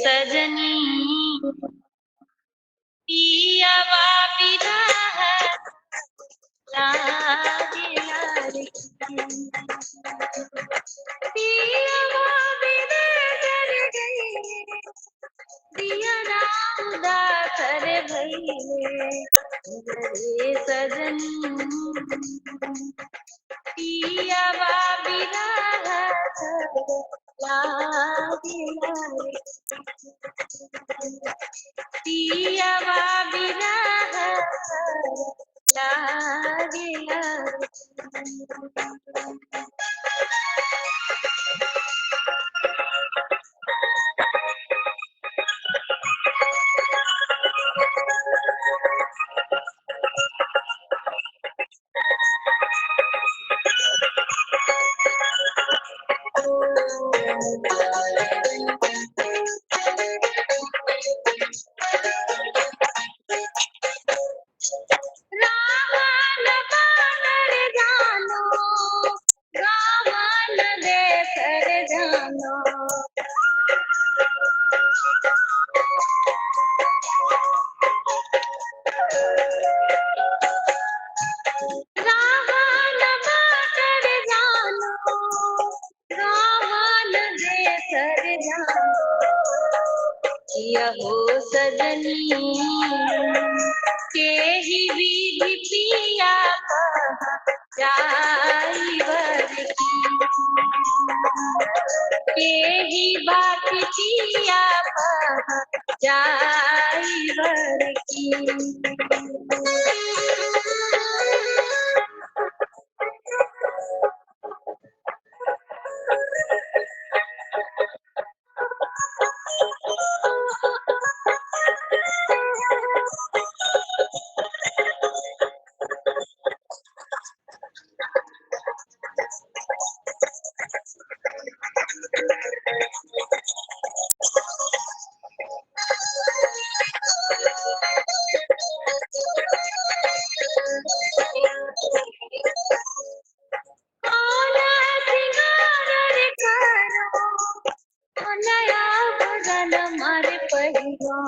सजनी पिया बिना है लागे लागे पिया बिना कर गई दिया ना उदास रे भइले रे सजनी पिया बिना है लागे लागे पिया बिना है लागे लागे रावण बानर जानो रावण देश रे जानो रावण बानर जानो रावण देश रे जानो यहो सजनी के ही विधि पिया जाई वर के ही बात पिया जाई वर की नया बदन मारे पहिया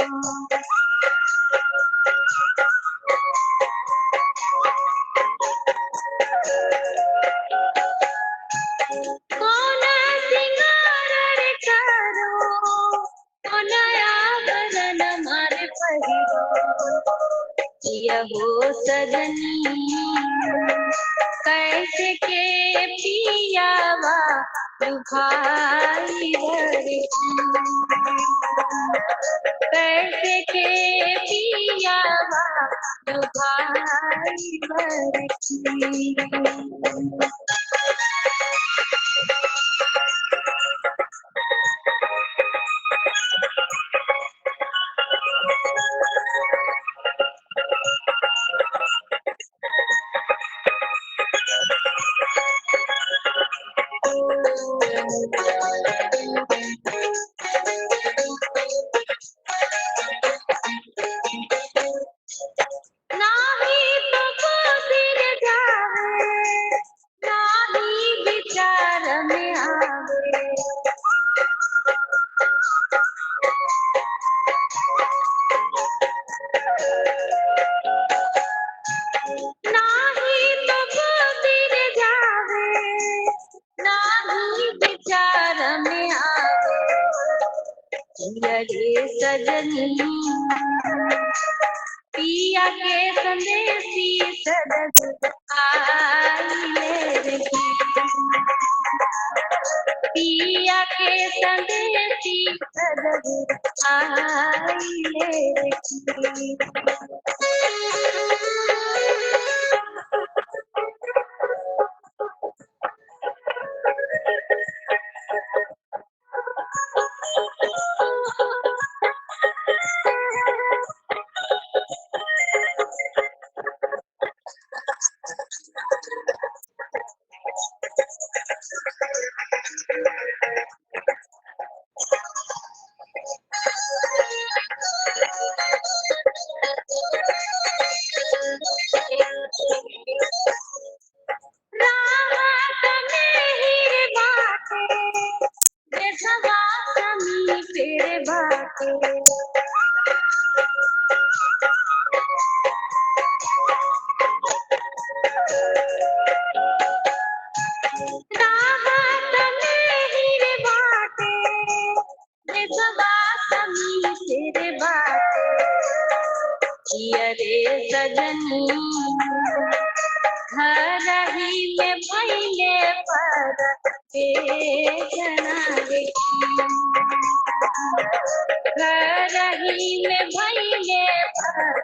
कौन सिंगार रे करो नया बदन मारे पहिया यहो सजनी कैसे के पियावा दुखाई भर कैसे के पियावा दुखाई भर नाही तो कोसिर जावे नाही विचार में आवे नाही तो कोसिर जावे नाही विचार में आवे रे सजनी पिया के संदेशी सदग आई ले पिया के संदेशी सदग आई ले राहत में हीरे बाटे विधवा समी तेरे बाटे रे सजनी घर ही में भैले पर जनारे घर ही में भैले पर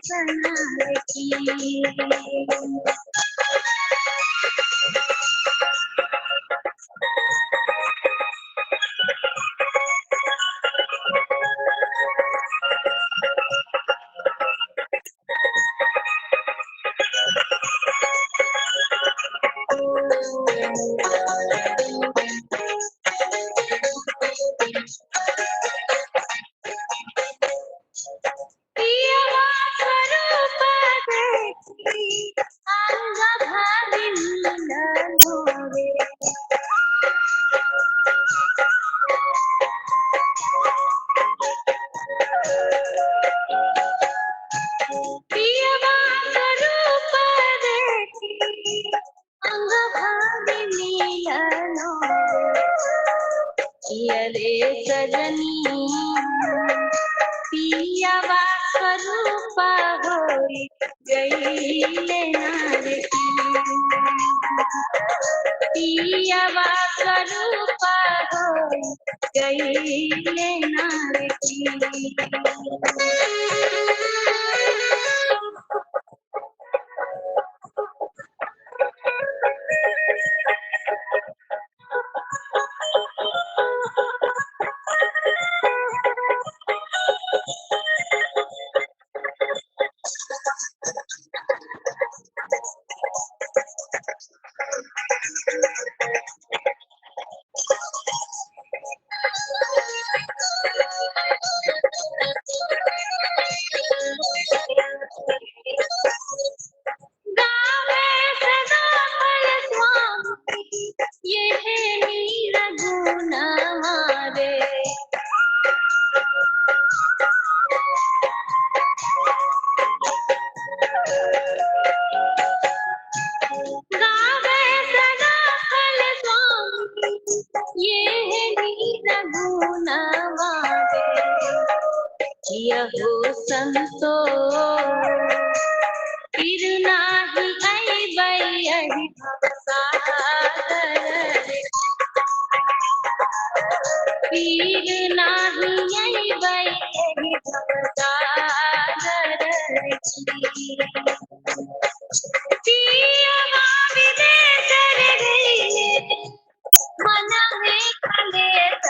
जनारे पियवा स्वरूप देखी अंग भागिन धोरे पियवा स्वरूप देखी अंग भागिन रे सजनी पियवा स्वरूप होई गईले नारे पियवा स्वरूप होई गईले नारे गावे सदा फल स्वामी ये है नीर गुण हमारे गावे सदा फल स्वामी ये है नीर गुण हमारे यहो संतो फिर नाही अइबै यही भवसागर रे फिर नाही अइबै यही भवसागर रे पियवा विदेश रे गइले मन में कलेश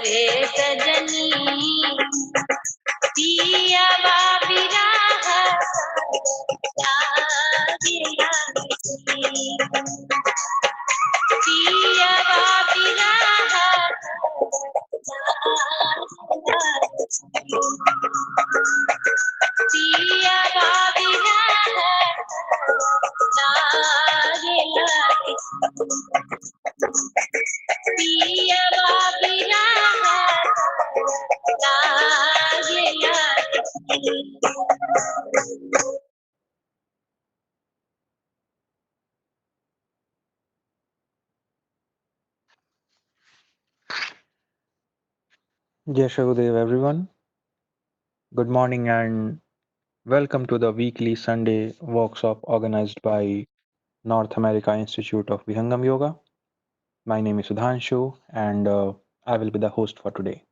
रे सजनी पियवा विरह लागे पियवा विरह पियवा विरह लागे पियवा विरह Jai Shagudev, everyone. Good morning and welcome to the weekly Sunday workshop organized by North America Institute of Vihangam Yoga. My name is Sudhanshu and I will be the host for today.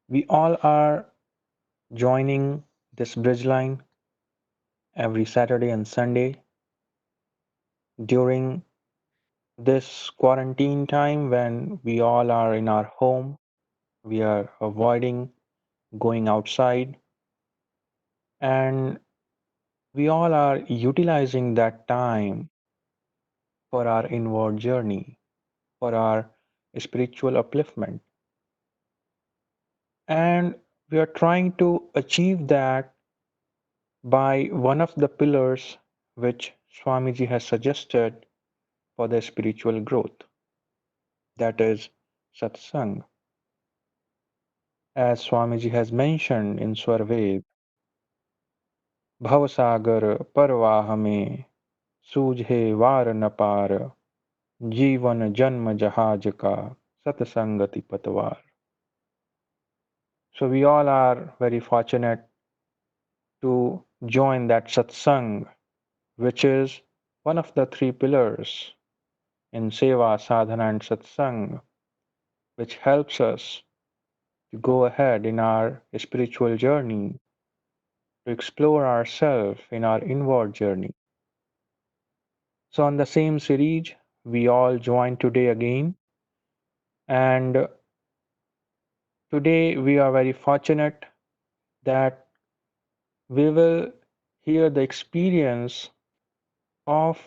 We all are joining this bridge line every Saturday and Sunday during this quarantine time when we all are in our home. We are avoiding going outside and we all are utilizing that time for our inward journey, for our spiritual upliftment. And we are trying to achieve that by one of the pillars which Swamiji has suggested for the spiritual growth. that is satsang. As Swamiji has mentioned in Swarved, भवसागर परवाह में सूझे वार न पार जीवन जन्म जहाज का सतसंगति पतवार. So we all are very fortunate to join that satsang, which is one of the three pillars in seva, sadhana, and satsang, which helps us to go ahead in our spiritual journey, to explore ourselves in our inward journey. So, on the same series, we all join today again, and today we are very fortunate that we will hear the experience of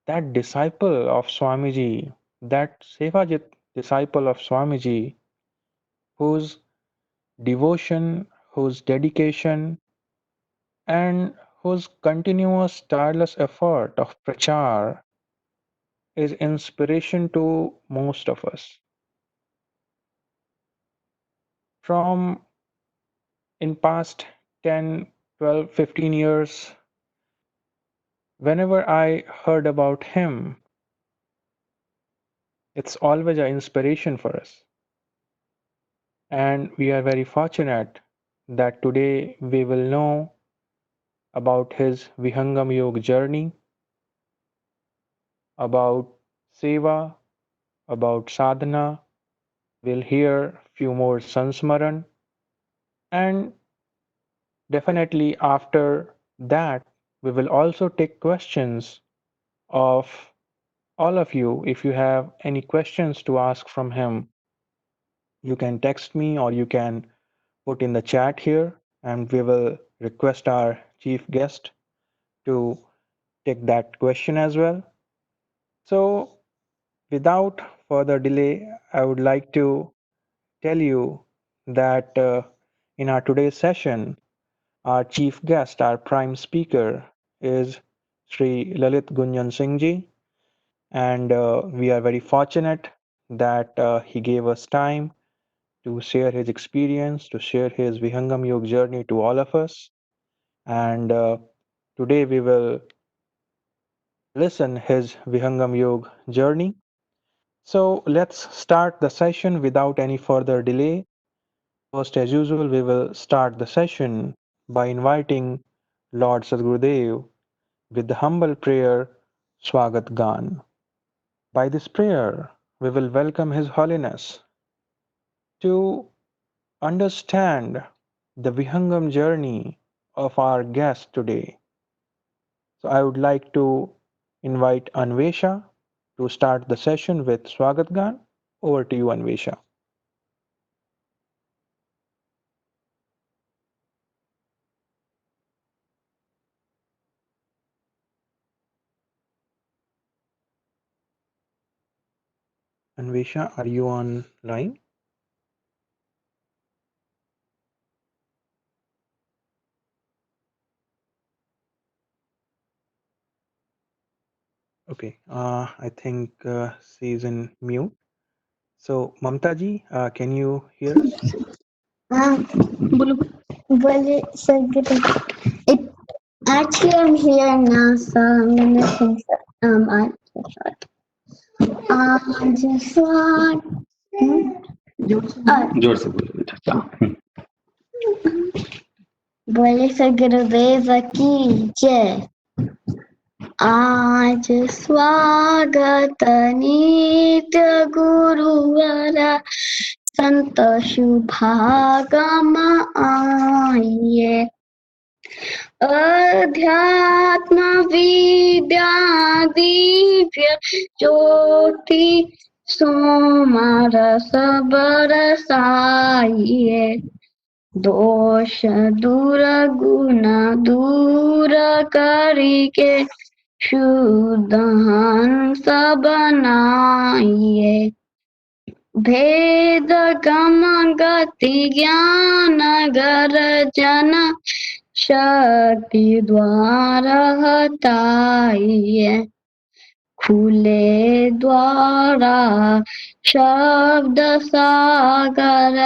that disciple of Swamiji, that Sevajit disciple of Swamiji, whose devotion, whose dedication, and whose continuous tireless effort of prachar is inspiration to most of us. From in past 10, 12, 15 years, whenever I heard about him, it's always an inspiration for us. And we are very fortunate that today we will know about his Vihangam Yoga journey, about Seva, about Sadhana. We'll hear few more Sansmaran, and definitely after that we will also take questions of all of you. If you have any questions to ask from him, you can text me or you can put in the chat here, and we will request our chief guest to take that question as well. So, without further delay, I would like to tell you that in our today's session, our chief guest, our prime speaker, is Sri Lalit Gunjan Ji, and we are very fortunate that he gave us time to share his experience, to share his Vihangam Yoga journey to all of us. And today we will listen his Vihangam Yoga journey. So let's start the session without any further delay. First, as usual, we will start the session by inviting Lord Sadgurudev with the humble prayer Swagat Gan. By this prayer, we will welcome His Holiness to understand the Vihangam journey of our guest today. So I would like to invite Anvesha to start the session with Swagat Gan. Over to you, Anvesha. Anvesha, are you online? Okay, I think she's in mute. So, Mamta ji, can you hear us? बोलो बोले it actually I'm here now, so I'm gonna sing आज स्वाद जोर से बोलो बेटा बोले sir गुरुदेव की जय आज स्वागत नित्य गुरुवरा संत शुभागम आइए अध्यात्म विद्या दिव्य ज्योति सोमरस बरसाइए दोष दूर गुण दूर करके शुद्ध हंस बनाइए भेद गम गति ज्ञान गर्जन शक्ति द्वारा हटाइए फूले द्वारा शब्द सागर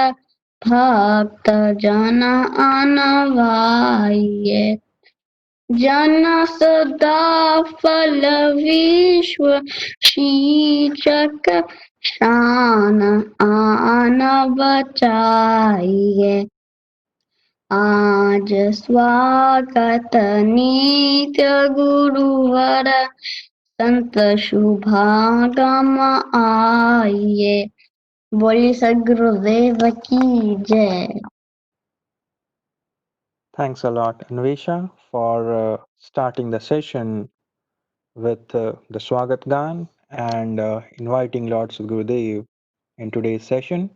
भक्त जन अनवाये जन सदा फल विश्व शीर्षक शान आन बचाइए आज स्वागत नित्य गुरुवर संत शुभागम आइए बोलिए सदगुरुदेव की जय। Thanks a lot, Anvesha, for starting the session with the Swagat Gan and inviting Lord Sadgurudev in today's session.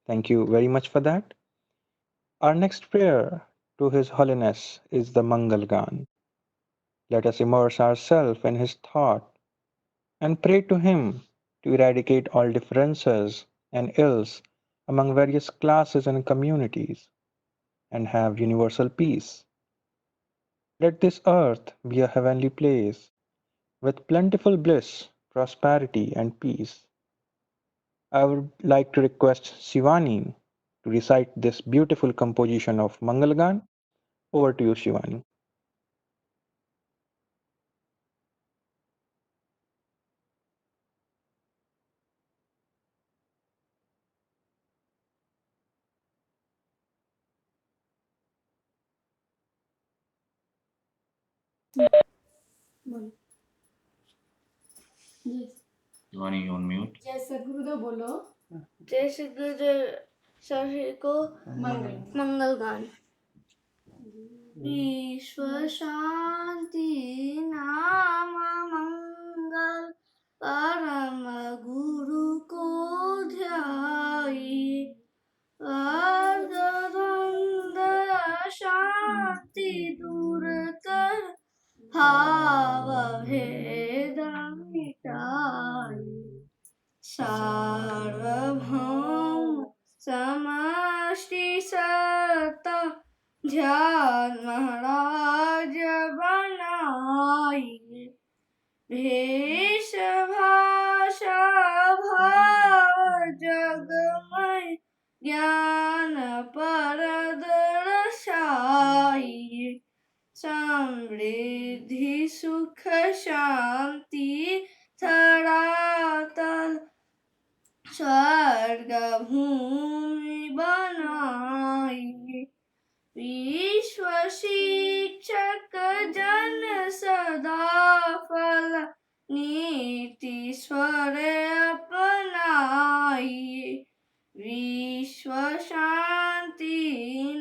Thank you very much for that. Our next prayer to His Holiness is the Mangal Gan. Let us immerse ourselves in His thought and pray to Him to eradicate all differences and ills among various classes and communities and have universal peace. Let this earth be a heavenly place with plentiful bliss, prosperity, and peace. I would like to request Shivani to recite this beautiful composition of Mangalgan. Over to you, Shivani. Shivani on mute. जय सदगुरुदेव बोलो। जय सदगुरुदेव सभी को मंगल गान। विश्व शांति नाम मंगल परम गुरु को ध्याई वर्ग द्वंद्व शांति दूर कर भाव भेद मिटाई सार्वभौम समष्टि सत्ता ध्यान महाराज बनाई भेष भाषा भाव जगमय ज्ञान पर दर्शाई समृद्धि सुख शांति धरातल स्वर्ग भूमि बनाई विश्व शिक्षक जन सदा फल नीति स्वर अपनाई विश्व शांति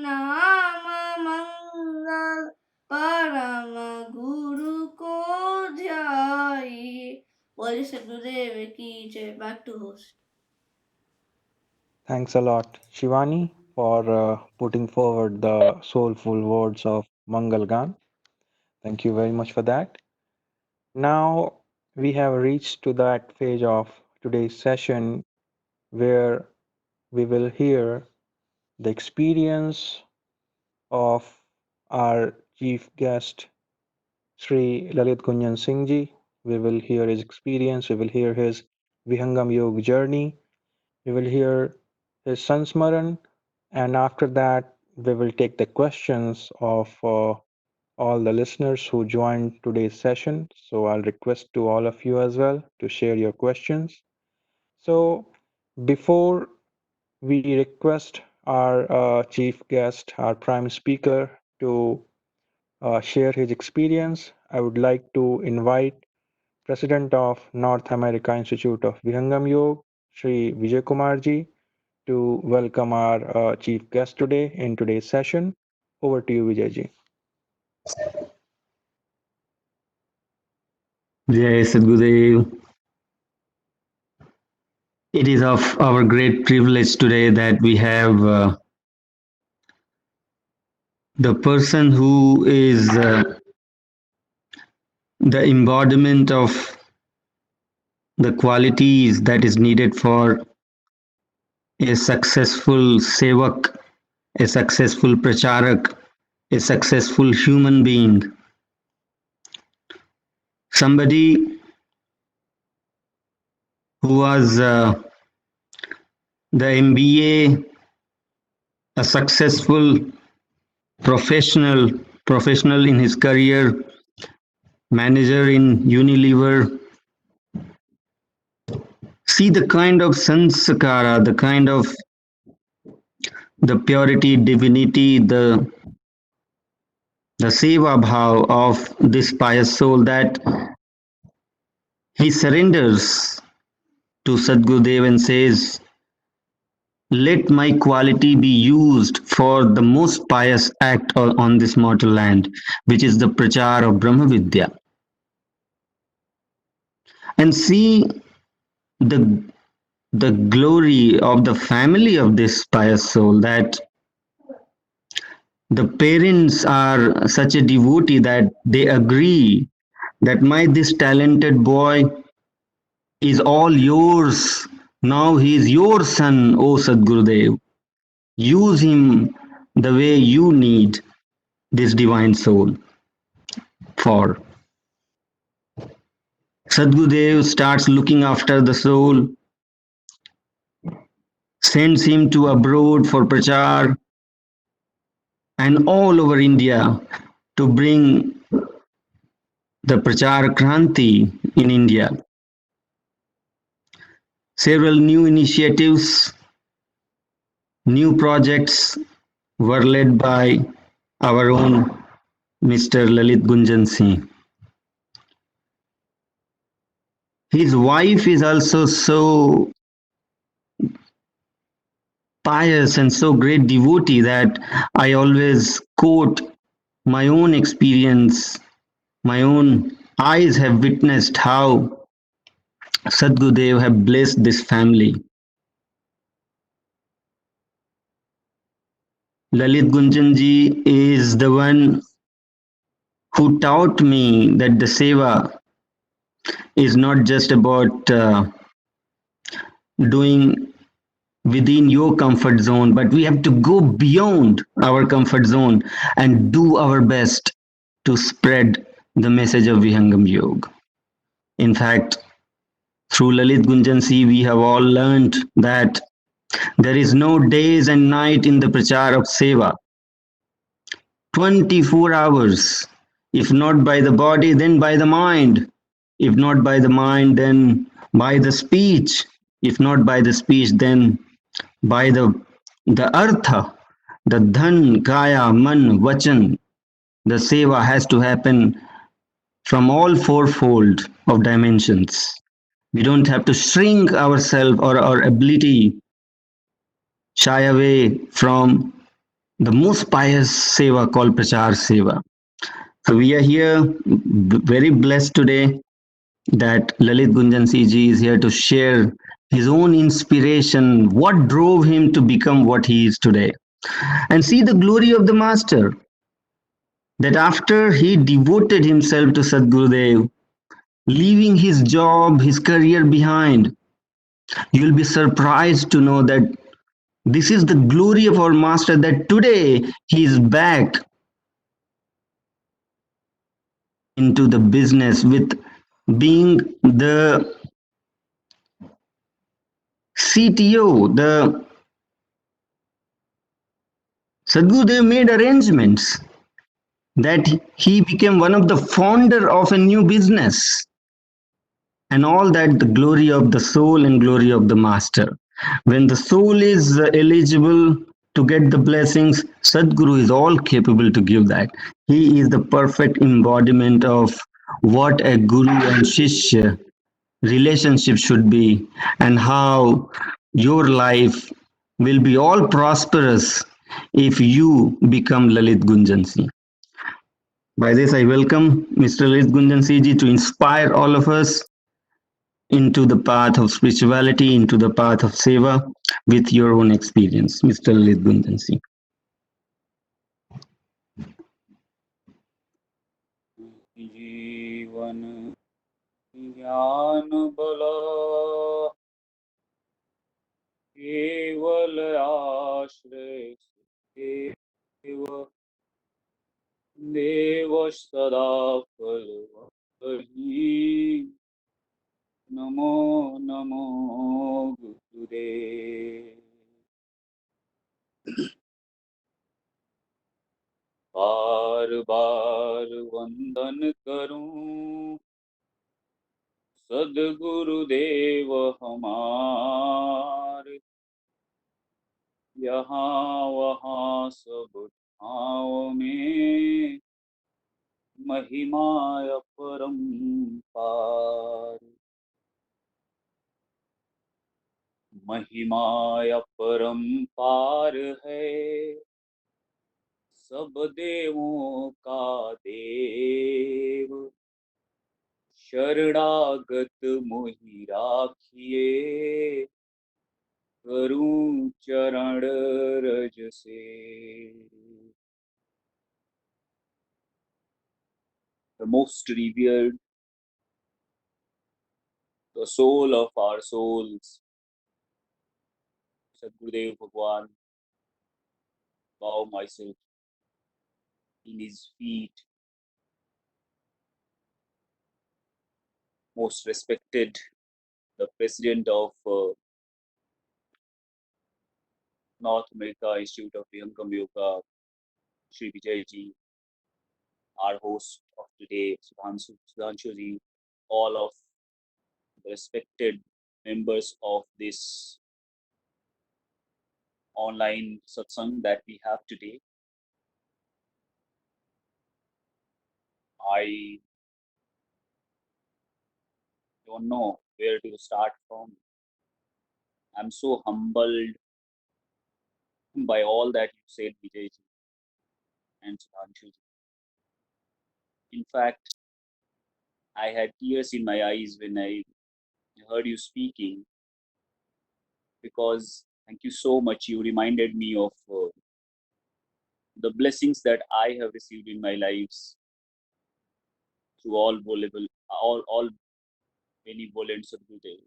नाम मंगल परम गुरु को ध्याई। बोले सदगुरुदेव की जय। Back to host. Thanks a lot, Shivani, for putting forward the soulful words of Mangalgan. Thank you very much for that. Now we have reached to that phase of today's session where we will hear the experience of our chief guest, Sri Lalit Gunjan Ji. We will hear his experience, we will hear his Vihangam Yoga journey, we will hear his Sansmaran, and after that, we will take the questions of all the listeners who joined today's session. So I'll request to all of you as well to share your questions. So before we request our chief guest, our prime speaker, to share his experience, I would like to invite President of North America Institute of Vihangam Yoga, Sri Vijay Kumar Ji, to welcome our chief guest today in today's session. Over to you, Vijay Ji. Jai Sadgurudev. It is of our great privilege today that we have the person who is the embodiment of the qualities that is needed for a successful sevak, a successful pracharak, a successful human being. Somebody who was the MBA, a successful professional in his career, manager in Unilever. See the kind of sanskara, the kind of the purity, divinity, the seva bhav of this pious soul, that he surrenders to Sadgurudev and says, let my quality be used for the most pious act on this mortal land, which is the prachar of Brahma Vidya. And see the the glory of the family of this pious soul, that the parents are such a devotee that they agree that my this talented boy is all yours. Now he is your son, O Sadgurudev. Use him the way you need this divine soul for. Sadgurudev starts looking after the soul, sends him to abroad for prachar and all over India to bring the Prachar Kranti in India. Several new initiatives, new projects were led by our own Mr. Lalit Gunjan Ji. His wife is also so pious and so great devotee that I always quote my own experience. My own eyes have witnessed how Sadgurudev have blessed this family. Lalit Gunjan Ji is the one who taught me that the seva is not just about doing within your comfort zone, but we have to go beyond our comfort zone and do our best to spread the message of Vihangam Yoga. In fact, through Lalit Gunjan Ji, we have all learned that there is no days and night in the prachar of seva. 24 hours, if not by the body, then by the mind. If not by the mind, then by the speech. If not by the speech, then by the artha, the dhan, kaya, man, vachan. The seva has to happen from all fourfold of dimensions. We don't have to shrink ourselves or our ability, shy away from the most pious seva called Prachar Seva. So we are here very blessed today that Lalit Gunjan Ji is here to share his own inspiration, what drove him to become what he is today. And see the glory of the master, that after he devoted himself to Sadgurudev, leaving his job, his career behind, you'll be surprised to know that this is the glory of our master, that today he is back into the business with being the CTO. The Sadgurudev made arrangements that he became one of the founder of a new business, and all that the glory of the soul and glory of the master. When the soul is eligible to get the blessings, Sadguru is all capable to give that. He is the perfect embodiment of what a guru and shishya relationship should be, and how your life will be all prosperous if you become Lalit Gunjan Ji. By this, I welcome Mr. Lalit Gunjan Ji to inspire all of us into the path of spirituality, into the path of seva with your own experience. Mr. Lalit Gunjan Ji. जीवन ज्ञान बल केवल आश्रय देव देव सदा फल वही Namo Namo Gurudev. बार बार वंदन करूं सद्गुरुदेव हमारे, यहाँ वहाँ सब ठाव में महिमा अपरंपार। महिमा अपरंपार है, सब देवों का देव। शरणागत मोहि राखिए, करूं चरण रज से। The most revered, the soul of our souls, Sadgurudev Bhagwan, bow myself in his feet. Most respected, the president of North America Institute of Vihangam Yoga, Shri Vijay Ji, our host of today, Sudhanshu Ji, all of the respected members of this online satsang that we have today. I don't know where to start from. I'm so humbled by all that you said, Vijay ji and Sudhanshu ji. In fact, I had tears in my eyes when I heard you speaking, because thank you so much. You reminded me of the blessings that I have received in my lives through all benevolent Sadgurudev.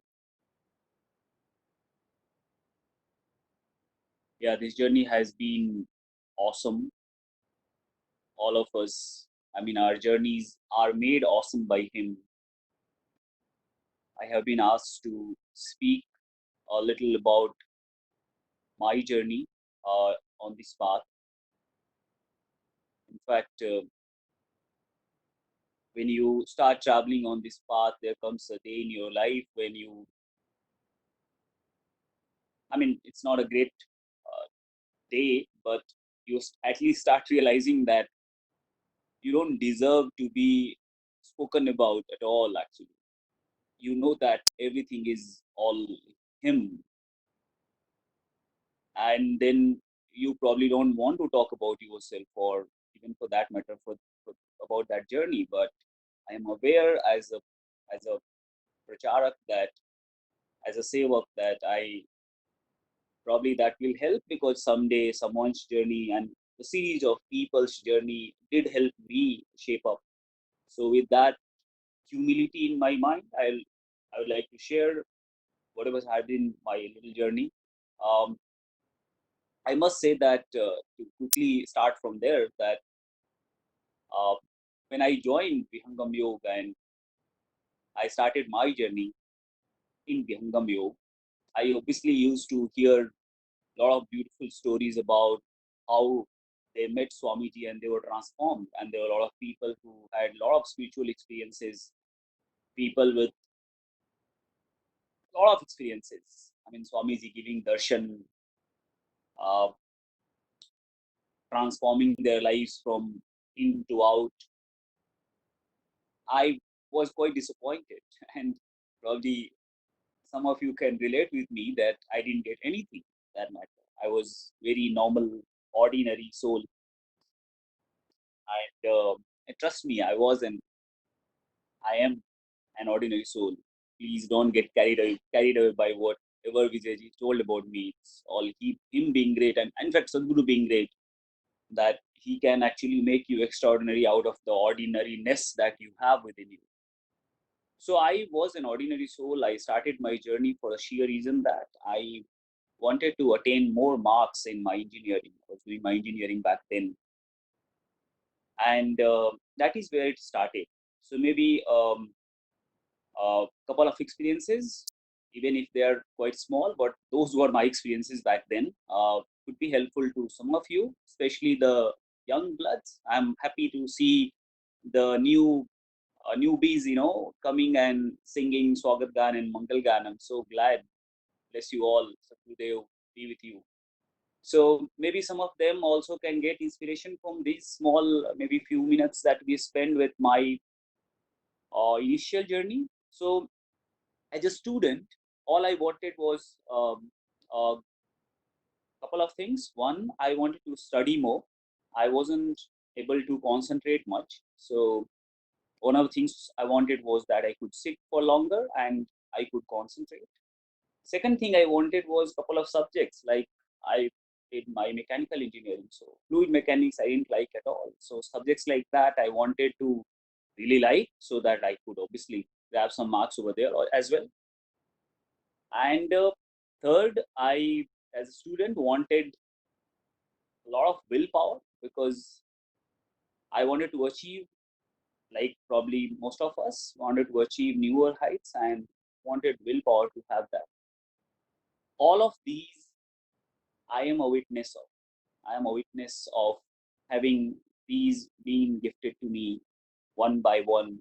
Yeah, this journey has been awesome. All of us, I mean, our journeys are made awesome by him. I have been asked to speak a little about my journey on this path. In fact, when you start traveling on this path, there comes a day in your life when you, I mean, it's not a great day, but you at least start realizing that you don't deserve to be spoken about at all, actually. You know that everything is all him, and then you probably don't want to talk about yourself, or even for that matter for about that journey. But I am aware as a pracharak, that as a sevak, that I probably that will help, because someday someone's journey and the series of people's journey did help me shape up. So with that humility in my mind, I would like to share whatever has been my little journey. um, I must say that to quickly start from there, that uh, when I joined Vihangam Yoga and I started my journey in Vihangam Yoga, I obviously used to hear a lot of beautiful stories about how they met Swamiji and they were transformed. And there were a lot of people who had a lot of spiritual experiences, people with a lot of experiences. I mean, Swamiji giving darshan, uh, transforming their lives from in to out. I was quite disappointed, and probably some of you can relate with me that I didn't get anything that matter. I was very normal, ordinary soul, and trust me, I am an ordinary soul. Please don't get carried away by whatever Vijayji told about me. It's all him being great, and in fact, Sadhguru being great, that he can actually make you extraordinary out of the ordinariness that you have within you. So I was an ordinary soul. I started my journey for a sheer reason that I wanted to attain more marks in my engineering. I was doing my engineering back then, and that is where it started. So maybe a couple of experiences, even if they are quite small, but those were my experiences back then. Could be helpful to some of you, especially the young bloods. I'm happy to see the newbies, coming and singing Swagat Gan and Mangal Gan. I'm so glad. Bless you all. Satgurudev be with you. So maybe some of them also can get inspiration from these small, maybe few minutes that we spend with my initial journey. So as a student, all I wanted was a couple of things. One, I wanted to study more. I wasn't able to concentrate much. So one of the things I wanted was that I could sit for longer and I could concentrate. Second thing I wanted was a couple of subjects, like I did my mechanical engineering. So fluid mechanics I didn't like at all. So subjects like that I wanted to really like, so that I could obviously grab some marks over there as well. And third, I, as a student, wanted a lot of willpower, because I wanted to achieve, like probably most of us, wanted to achieve newer heights and wanted willpower to have that. All of these I am a witness of. I am a witness of having these being gifted to me one by one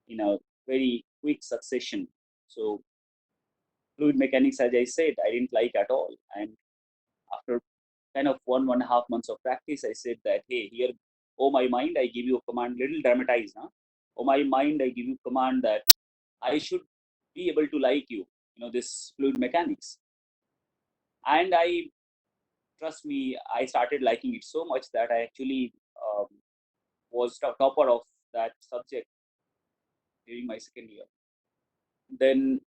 in a very quick succession. So fluid mechanics, as I said, I didn't like at all. And after kind of 1.5 months of practice, I said that, hey, here, oh my mind, I give you a command, little dramatized, huh? Oh my mind, I give you command that I should be able to like you, this fluid mechanics. And trust me, I started liking it so much that I actually was topper of that subject during my second year. Then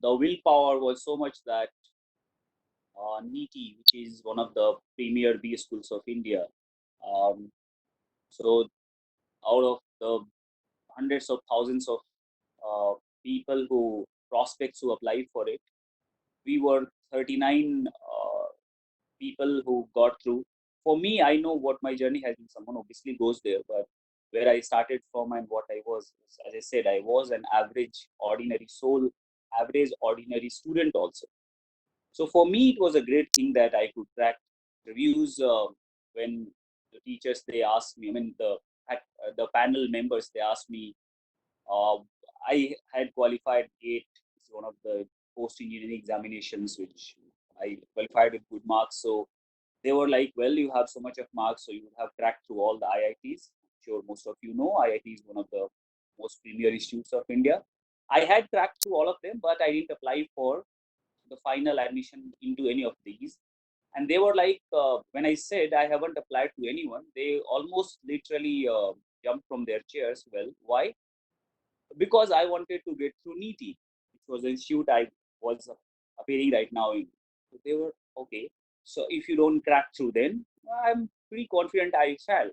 the willpower was so much that NEETI, which is one of the premier B schools of India, um, so out of the hundreds of thousands of people who prospects who applied for it, we were 39 people who got through. For me, I know what my journey has been. Someone obviously goes there, but where I started from and what I was, as I said, I was an average, ordinary soul, average, ordinary student also. So for me, it was a great thing that I could crack reviews when the teachers, they asked me. I mean, the panel members, they asked me. Uh, I had qualified GATE. It's one of the post engineering examinations which I qualified with good marks. So they were like, well, you have so much of marks, so you would have cracked through all the IITs. I'm sure most of you know IIT is one of the most premier institutes of India. I had cracked through all of them, but I didn't apply for the final admission into any of these. And they were like, when I said I haven't applied to anyone, they almost literally jumped from their chairs. Well, why? Because I wanted to get through NEETI, which was the institute I was appearing right now in. So they were okay. So if you don't crack through, then I'm pretty confident I shall,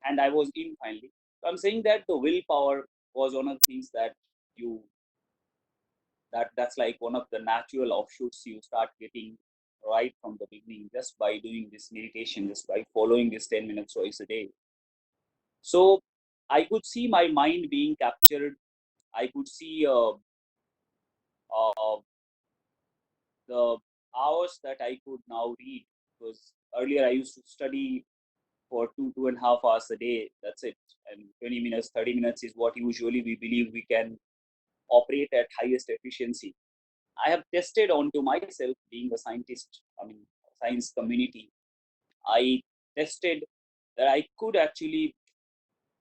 and I was in finally. So I'm saying that the willpower was one of the things that you that's like one of the natural offshoots you start getting right from the beginning, just by doing this meditation, just by following this 10 minutes twice a day. So I could see my mind being captured. I could see uh, the hours that I could now read, because earlier I used to study for 2.5 hours a day. That's it. And 20 minutes, 30 minutes is what usually we believe we can operate at highest efficiency. I have tested onto myself, being a scientist, I mean, science community. I tested that I could actually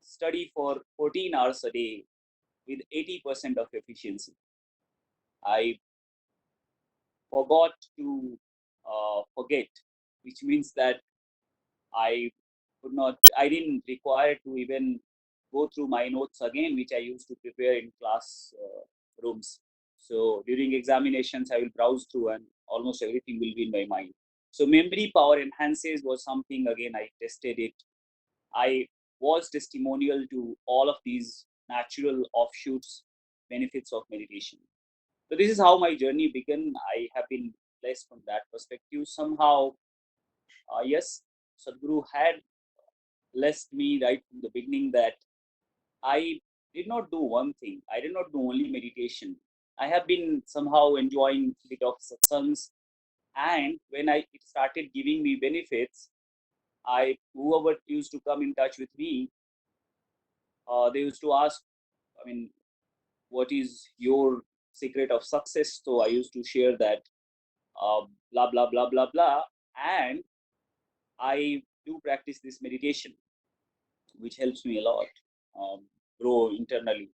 study for 14 hours a day with 80% of efficiency. I forgot to forget, which means that I I didn't require to even go through my notes again, which I used to prepare in class rooms. So during examinations, I will browse through and almost everything will be in my mind. So memory power enhances was something, again, I tested it. I was testimonial to all of these natural offshoots, benefits of meditation. So this is how my journey began. I have been blessed from that perspective. Somehow, yes, Sadhguru had blessed me right from the beginning that I did not do one thing. I did not do only meditation. I have been somehow enjoying bit of satsangs, and when it started giving me benefits, whoever used to come in touch with me, they used to ask, I mean, what is your secret of success? So I used to share that, blah blah blah blah blah, and I do practice this meditation, which helps me a lot um, grow internally,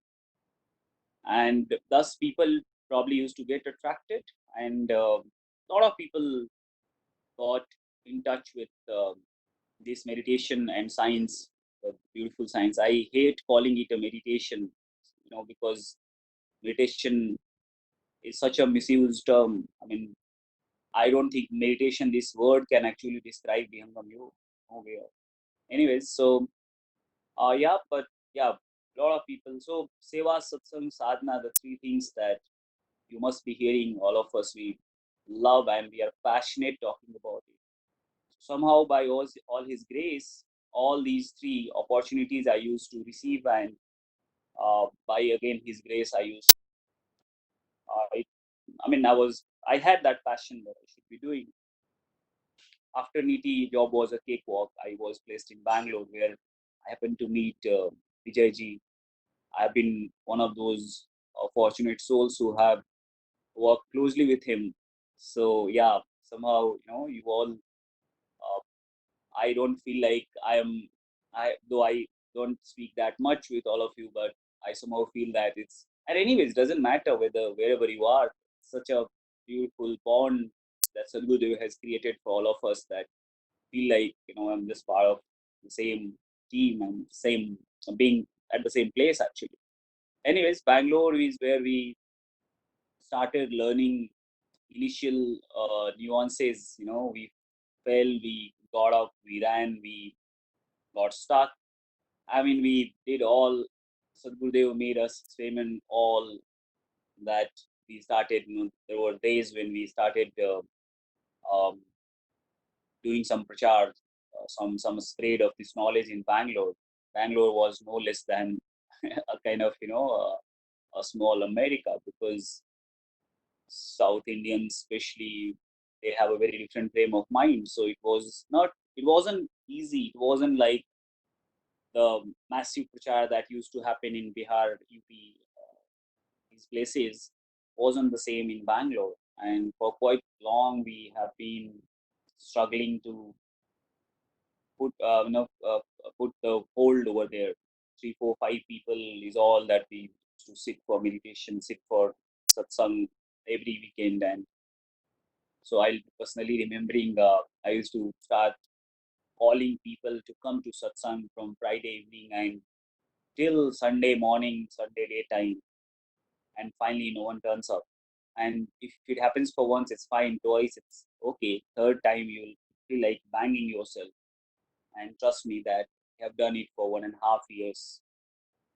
and thus people probably used to get attracted, and a lot of people got in touch with this meditation and science, beautiful science. I hate calling it a meditation, because meditation is such a misused term. I mean, I don't think meditation, this word, can actually describe Vihangam Yoga. No way. Anyways, so yeah, but yeah, a lot of people. So seva, satsang, sadhana, the three things that you must be hearing. All of us, we love and we are passionate talking about it. Somehow, by all His grace, all these three opportunities I used to receive, and by again His grace, I used. I mean, I had that passion that I should be doing. After NITI, job was a cakewalk. I was placed in Bangalore, where I happened to meet Vijay Ji. I've been one of those fortunate souls who have worked closely with him. So yeah, somehow, you all, uh, I don't feel like though I don't speak that much with all of you, but I somehow feel that and anyways, doesn't matter wherever you are, such a beautiful bond that Sadhguru has created for all of us, that feel like, I'm just part of the same team and same, being at the same place actually. Anyways, Bangalore is where we started learning initial nuances. We fell, we got up, we ran, we got stuck. I mean, we did all. Sadhgurudev made us experiment all that. We started. There were days when we started um, doing some prachar, some spread of this knowledge in Bangalore. Bangalore was no less than a kind of, a small America, because South Indians, especially, they have a very different frame of mind. So it wasn't easy. It wasn't like the massive prachar that used to happen in Bihar, UP, these places wasn't the same in Bangalore. And for quite long, we have been struggling to put the hold over there. 3, 4, 5 people is all that we used to sit for meditation, sit for satsang every weekend. And so I personally remembering, I used to start calling people to come to satsang from Friday evening and till Sunday morning, Sunday daytime, and finally no one turns up. And if it happens for once, it's fine. Twice, it's okay. Third time, you'll feel like banging yourself. And trust me that I have done it for 1.5 years,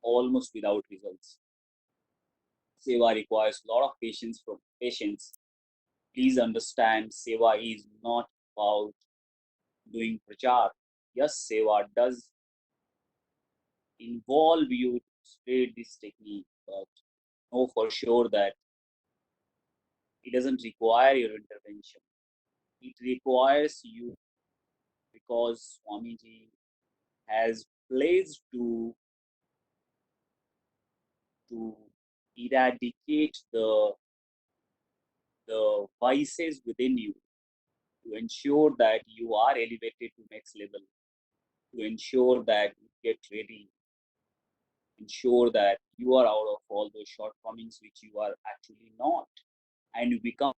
almost without results. Seva requires a lot of patience from patients. Please understand, seva is not about doing prachar. Yes, seva does involve you to spread this technique, but know for sure that it doesn't require your intervention. It requires you, because Swamiji has placed to eradicate the vices within you, to ensure that you are elevated to next level, to ensure that you get ready, ensure that you are out of all those shortcomings which you are actually not, and you become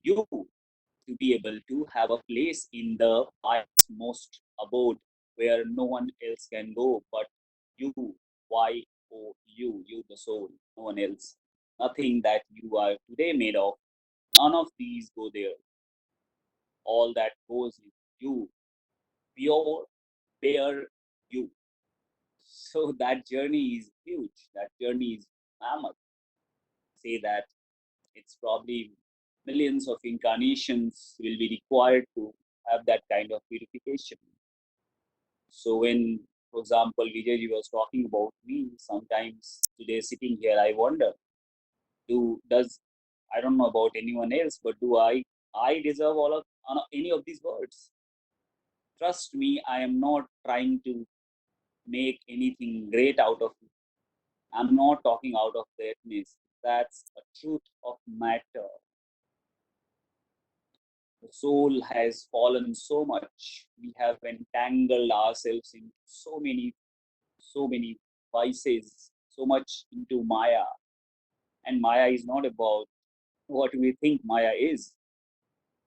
you, to be able to have a place in the highest most abode where no one else can go but you. You, the soul, no one else. Nothing that you are today made of, none of these go there. All that goes is you, pure, bare you. So that journey is huge. That journey is mammoth. Say that it's probably millions of incarnations will be required to have that kind of purification. So when For example, Vijayji was talking about me. Sometimes today sitting here, I wonder, I don't know about anyone else, but do I deserve any of these words? Trust me, I am not trying to make anything great out of it. I'm not talking out of greatness. That's a truth of matter. The soul has fallen so much. We have entangled ourselves in so many vices, so much into Maya. And Maya is not about what we think Maya is.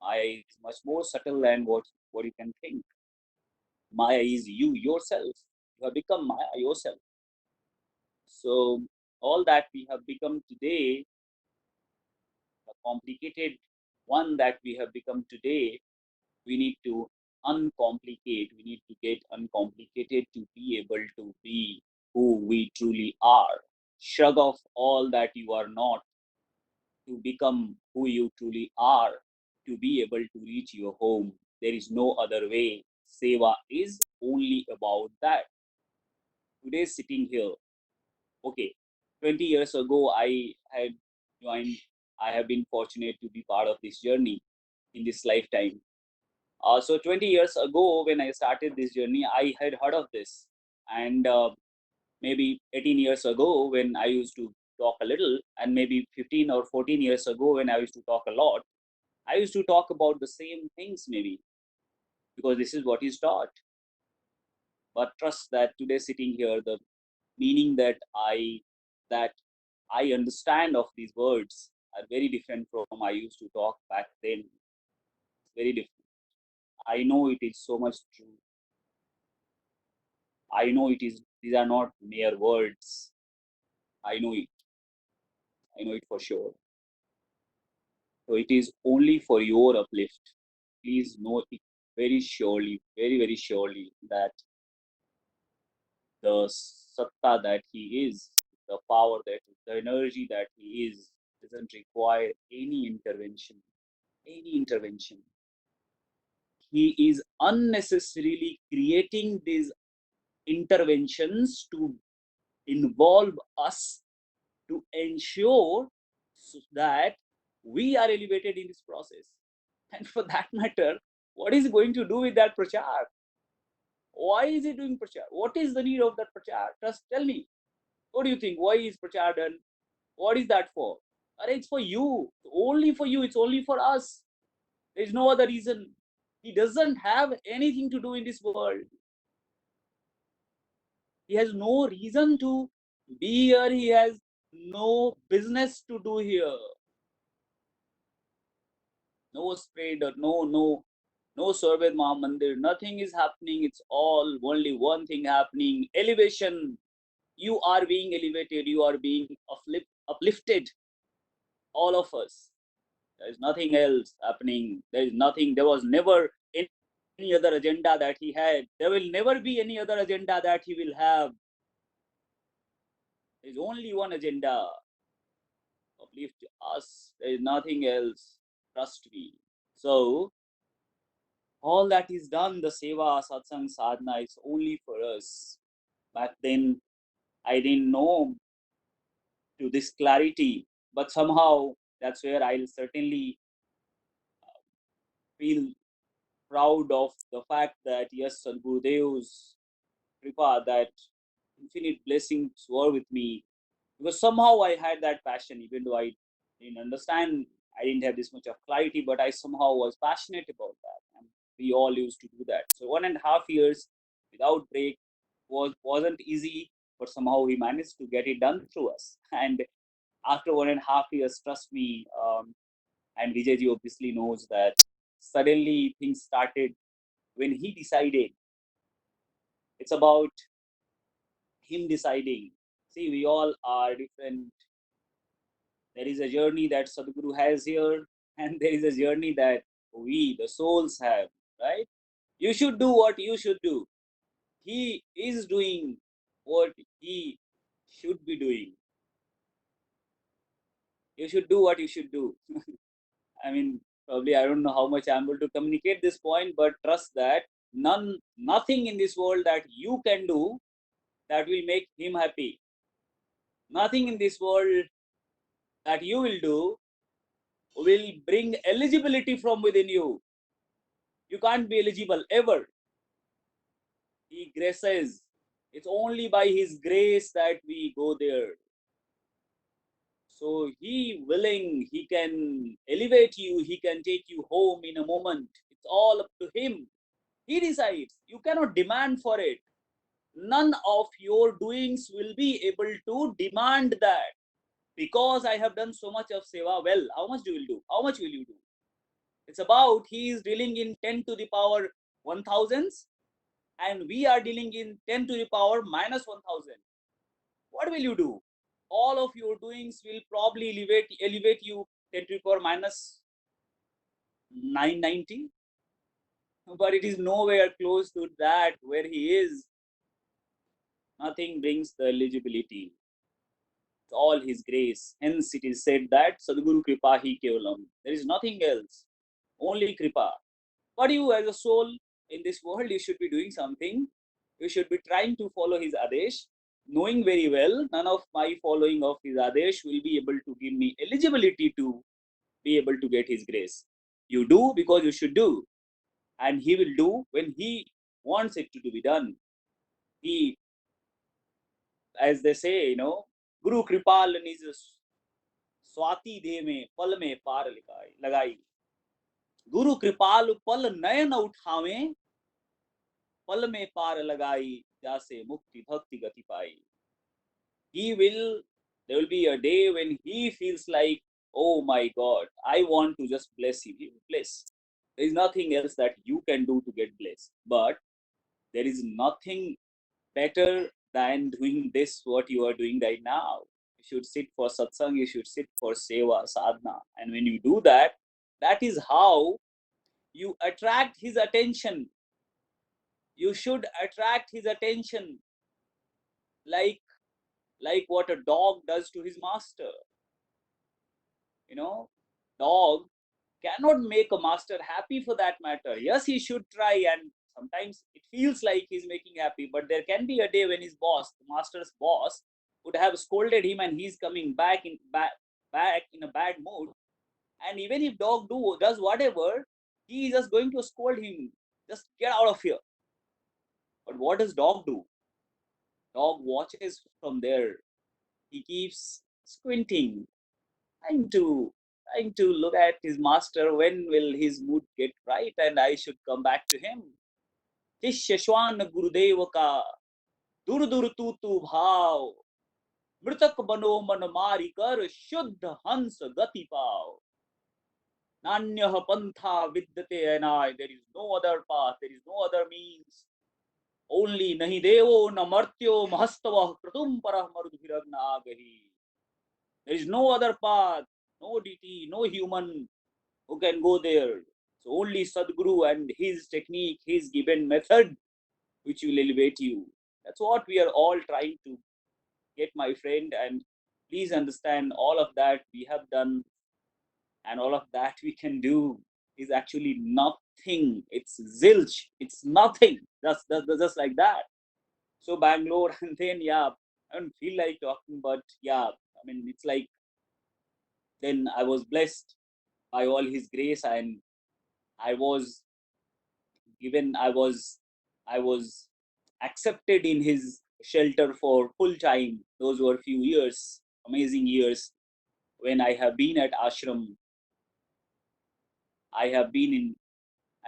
Maya is much more subtle than what you can think. Maya is you yourself. You have become Maya yourself. So all that we have become today, the complicated one that we have become today, we need to uncomplicate. We need to get uncomplicated to be able to be who we truly are. Shrug off all that you are not to become who you truly are, to be able to reach your home. There is no other way. Seva is only about that. Today, sitting here, okay, 20 years ago, had joined, I have been fortunate to be part of this journey in this lifetime. So 20 years ago, when I started this journey, I had heard of this. And maybe 18 years ago, when I used to talk a little, and maybe 15 or 14 years ago, when I used to talk a lot, I used to talk about the same things maybe, because this is what is taught. But trust that today sitting here, the meaning that I understand of these words are very different from I used to talk back then. It's very different. I know it is so much true. I know these are not mere words. I know it. I know it for sure. So it is only for your uplift. Please know it very surely, very, very surely, that the satta that he is, the power the energy that he is, doesn't require any intervention. Any intervention. He is unnecessarily creating these interventions to involve us, to ensure that we are elevated in this process. And for that matter, what is going to do with that prachar? Why is he doing prachar? What is the need of that prachar? Just tell me. What do you think? Why is prachar done? What is that for? It's for you. Only for you. It's only for us. There is no other reason. He doesn't have anything to do in this world. He has no reason to be here. He has no business to do here. No spread or no Sarvet Mahamandir. Nothing is happening. It's all only one thing happening. Elevation. You are being elevated. You are being uplifted. All of us. There is nothing else happening. There is nothing. There was never any other agenda that he had. There will never be any other agenda that he will have. There is only one agenda. Uplift us. There is nothing else. Trust me. So all that is done, the seva, satsang, sadhana, is only for us. Back then, I didn't know to this clarity, but somehow that's where I'll certainly feel proud of the fact that yes, Sadhgurudev's kripa, that infinite blessings were with me, because somehow I had that passion, even though I didn't understand, I didn't have this much of clarity, but I somehow was passionate about that, and we all used to do that. So 1.5 years without break wasn't easy, but somehow we managed to get it done through us. And after 1.5 years, trust me, and Vijayji obviously knows that suddenly things started when he decided. It's about him deciding. See, we all are different. There is a journey that Sadhguru has here, and there is a journey that we, the souls, have, right? You should do what you should do. He is doing what he should be doing. You should do what you should do. I mean, probably I don't know how much I'm able to communicate this point, but trust that nothing in this world that you can do that will make him happy. Nothing in this world that you will do will bring eligibility from within you. You can't be eligible ever. He graces. It's only by his grace that we go there. So he willing, he can elevate you, he can take you home in a moment. It's all up to him. He decides. You cannot demand for it. None of your doings will be able to demand that. Because I have done so much of seva, well, how much do you do? How much will you do? It's about he is dealing in 10 to the power 1000s and we are dealing in 10 to the power minus 1000. What will you do? All of your doings will probably elevate you 10 to the power minus 990, but it is nowhere close to that where he is. Nothing brings the eligibility. It's all his grace. Hence it is said that Sadguru Kripa hi kevalam. There is nothing else. Only Kripa. But you as a soul in this world, you should be doing something. You should be trying to follow his Adesh, knowing very well none of my following of his Adesh will be able to give me eligibility to be able to get his grace. You do because you should do. And he will do when he wants it to be done. He, as they say, Guru Kripal niz Swati दे में पल में पार लगाई. गुरु कृपाल पल नयन उठावे पल में पार लगाई जासे मुक्ति भक्ति गति पाई. There will be a day when he feels like, oh my God, I want to just bless him. He will bless. There is nothing else that you can do to get blessed. But there is nothing better than doing this, what you are doing right now. You should sit for satsang, you should sit for seva, sadhana. And when you do that, that is how you attract his attention. You should attract his attention like what a dog does to his master. Dog cannot make a master happy for that matter. Yes, he should try, and sometimes it feels like he's making happy, but there can be a day when his boss, the master's boss, would have scolded him and he's coming back in a bad mood. And even if dog does whatever, he is just going to scold him. Just get out of here. But what does dog do? Dog watches from there. He keeps squinting, trying to look at his master. When will his mood get right and I should come back to him? शिष्यश्वान गुरुदेव का दूर दूर तू भाव मृतक बनो मन मारी कर शुद्ध हंस गति पाओ. नान्यः पंथा विद्यते अनाय. There is no other path, there is no other means. Only nahi devo न मर्त्यो महस्तवः क्रतुम परः मरुद्भिरग्न आगहि. There is no other path, no deity, no human who can go there. So only Sadguru and his technique, his given method, which will elevate you. That's what we are all trying to get, my friend. And please understand, all of that we have done and all of that we can do is actually nothing. It's zilch. It's nothing. Just like that. So Bangalore, and then I don't feel like talking, but it's like then I was blessed by all his grace, and I was given, I was accepted in his shelter for full time. Those were few years, amazing years, when I have been at ashram. I have been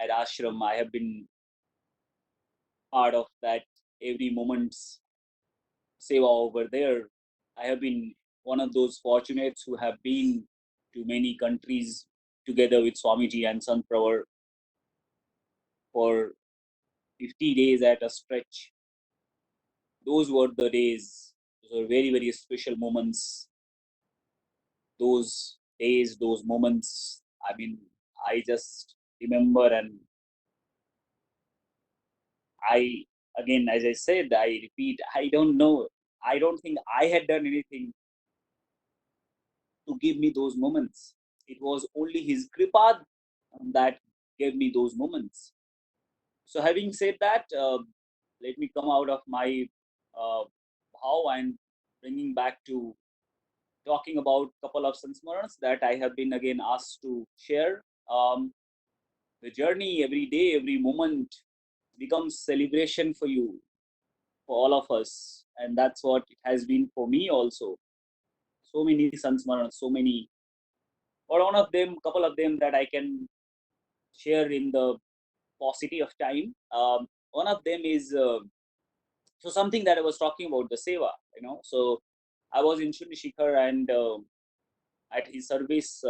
at ashram. I have been part of that every moment's seva over there. I have been one of those fortunates who have been to many countries together with Swamiji and Sant Pravar for 50 days at a stretch. Those were the days. Those were very, very special moments. Those days, those moments, I just remember, and again, as I said, I repeat, I don't know. I don't think I had done anything to give me those moments. It was only his kripa that gave me those moments. So having said that, let me come out of my how and bringing back to talking about a couple of sansmarans that I have been again asked to share. The journey every day, every moment becomes celebration for you, for all of us, and that's what it has been for me also. So many sansmarans, so many, or one of them, couple of them that I can share in the paucity of time. One of them is so something that I was talking about, the seva, So I was in Shikhar and at his service,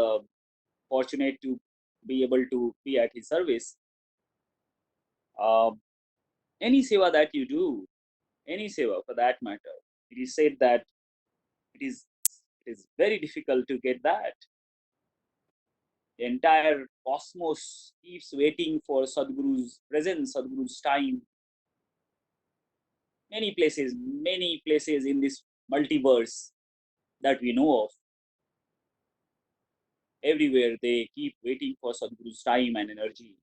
fortunate to be able to be at his service. Uh, any seva that you do, any seva for that matter, it is said that it is it is very difficult to get that. The entire cosmos keeps waiting for Sadhguru's presence, Sadhguru's time. Many places in this multiverse that we know of, everywhere they keep waiting for Sadhguru's time and energy,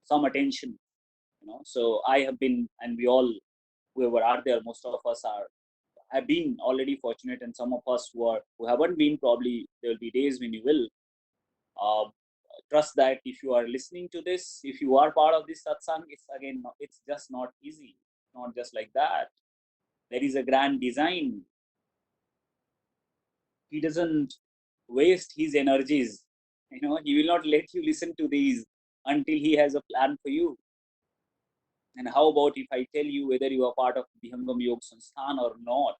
some attention. So I have been, and we all, whoever are there, most of us have been already fortunate, and some of us who haven't been, probably there will be days when you will. Trust that if you are listening to this, if you are part of this satsang, it's just not easy. Not just like that. There is a grand design. He doesn't waste his energies. He will not let you listen to these until he has a plan for you. And how about if I tell you whether you are part of Vihangam Yoga Sansthan or not?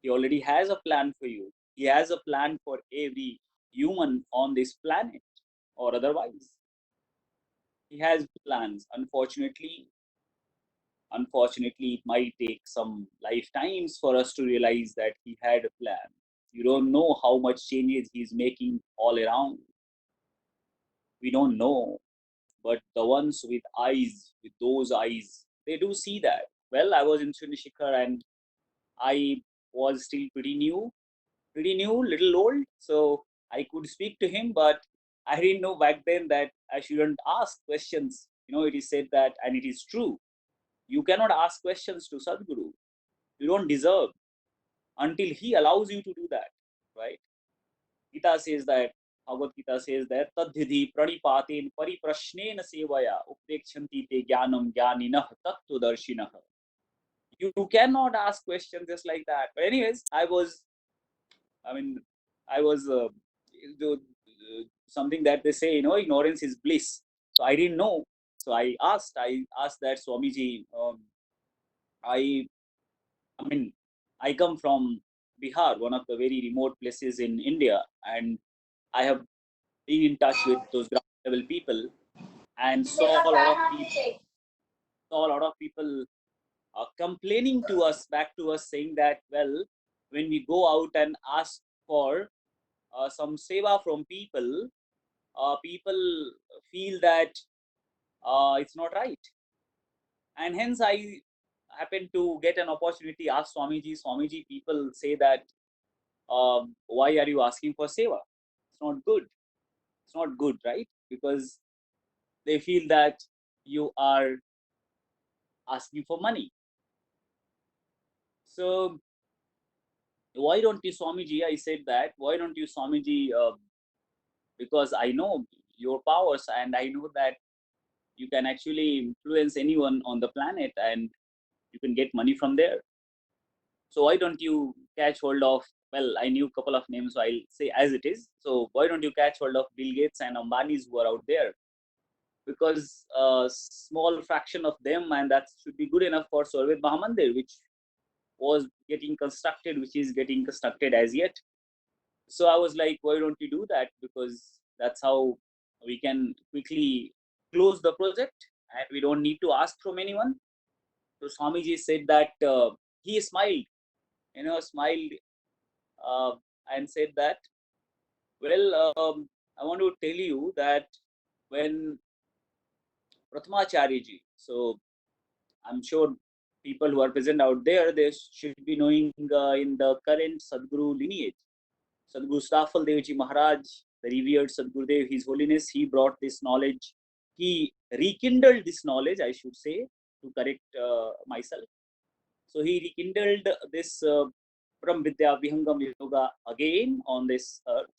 He already has a plan for you. He has a plan for every human on this planet or otherwise. He has plans. Unfortunately, it might take some lifetimes for us to realize that he had a plan. You don't know how much changes he's making all around. We don't know, but the ones with those eyes, they do see that. Well, I was in Shikhar and I was still pretty new, little old, so I could speak to him, but I didn't know back then that I shouldn't ask questions. It is said that, and it is true, you cannot ask questions to Sadhguru. You don't deserve until he allows you to do that, right? Gita says that, Bhagavad Gita says that, tadhidhi pranipaten pariprashnena sevaya upekshanti te jnanam jnaninah tattvadarshinah. You cannot ask questions just like that. But anyways, I mean, I was something that they say, ignorance is bliss. So I didn't know. So I asked that Swamiji. I, I mean, I come from Bihar, one of the very remote places in India, and I have been in touch with those ground level people and saw a lot of people complaining to us, back to us, saying that, well, when we go out and ask for some seva from people, people feel that it's not right. And hence I happened to get an opportunity, ask Swamiji, people say that, why are you asking for seva? It's not good. It's not good, right? Because they feel that you are asking for money. So why don't you, Swamiji? I said that, why don't you, Swamiji? Because I know your powers, and I know that you can actually influence anyone on the planet, and you can get money from there. So why don't you catch hold of? Well, I knew a couple of names, so I'll say as it is. So why don't you catch hold of Bill Gates and Ambani's who are out there? Because a small fraction of them, and that should be good enough for Sorvet Mahamandir, which is getting constructed as yet. So I was like, why don't you do that? Because that's how we can quickly close the project, and we don't need to ask from anyone. So Swamiji said that, he smiled, smiled, uh, and said that, well, I want to tell you that when Prathamacharya ji, so I'm sure people who are present out there, they should be knowing in the current Sadguru lineage. Sadguru Staffal Devji Maharaj, the revered Sadgurudev, His Holiness, he brought this knowledge he rekindled this knowledge, I should say, to correct myself. So he rekindled this Param Vidya Vihangam Yoga again on this earth.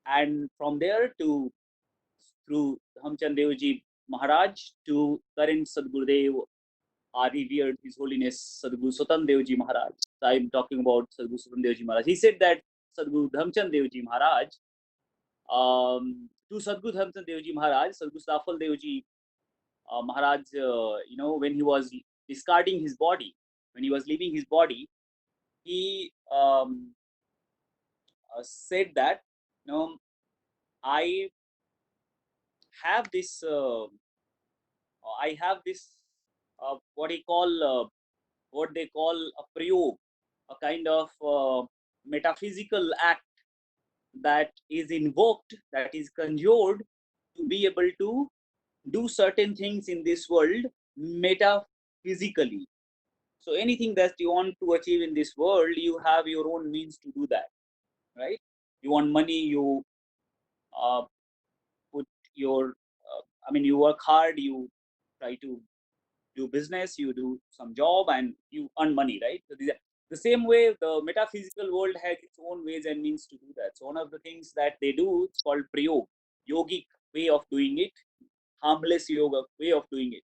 And from there to through Dhamchand Dev Ji Maharaj to current Sadgurudev, our revered His Holiness Sadguru Satan Dev Ji Maharaj. So I'm talking about Sadguru Satan Dev Ji Maharaj. He said that Sadguru Dhamchand Dev Ji Maharaj, to Sadguru Dhamchand Dev Ji Maharaj, Sadguru Safal Dev Ji Maharaj, when he was discarding his body, when he was leaving his body, he said that, I have this, what they call a prayog, a kind of metaphysical act that is invoked, that is conjured to be able to do certain things in this world metaphysically. So anything that you want to achieve in this world, you have your own means to do that, right? You want money, you put your, you work hard, you try to do business, you do some job, and you earn money, right? So the same way the metaphysical world has its own ways and means to do that. So one of the things that they do, it's called prayog, yogic way of doing it, harmless yoga way of doing it.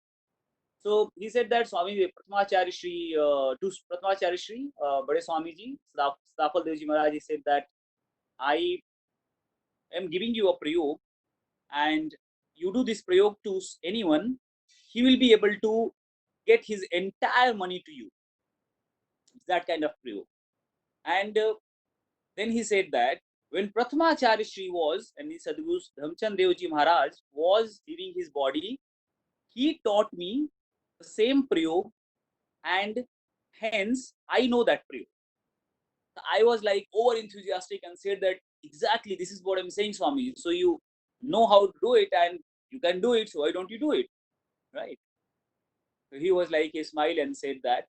So he said that Swami Pratmacharya Shri, to Pratmacharya Shri, Bade Swami Ji, Stapal Devji Maharaj, he said that I am giving you a prayog, and you do this prayog to anyone, he will be able to get his entire money to you. It's that kind of prayog. And then he said that when Pratmacharya Shri was, and the Sadguru Dhamchand Devji Maharaj was leaving his body, he taught me the same prayog, and hence I know that prayog. I was like over enthusiastic and said that exactly this is what I'm saying, Swami. So you know how to do it and you can do it, so why don't you do it? Right? So he was like, he smiled and said that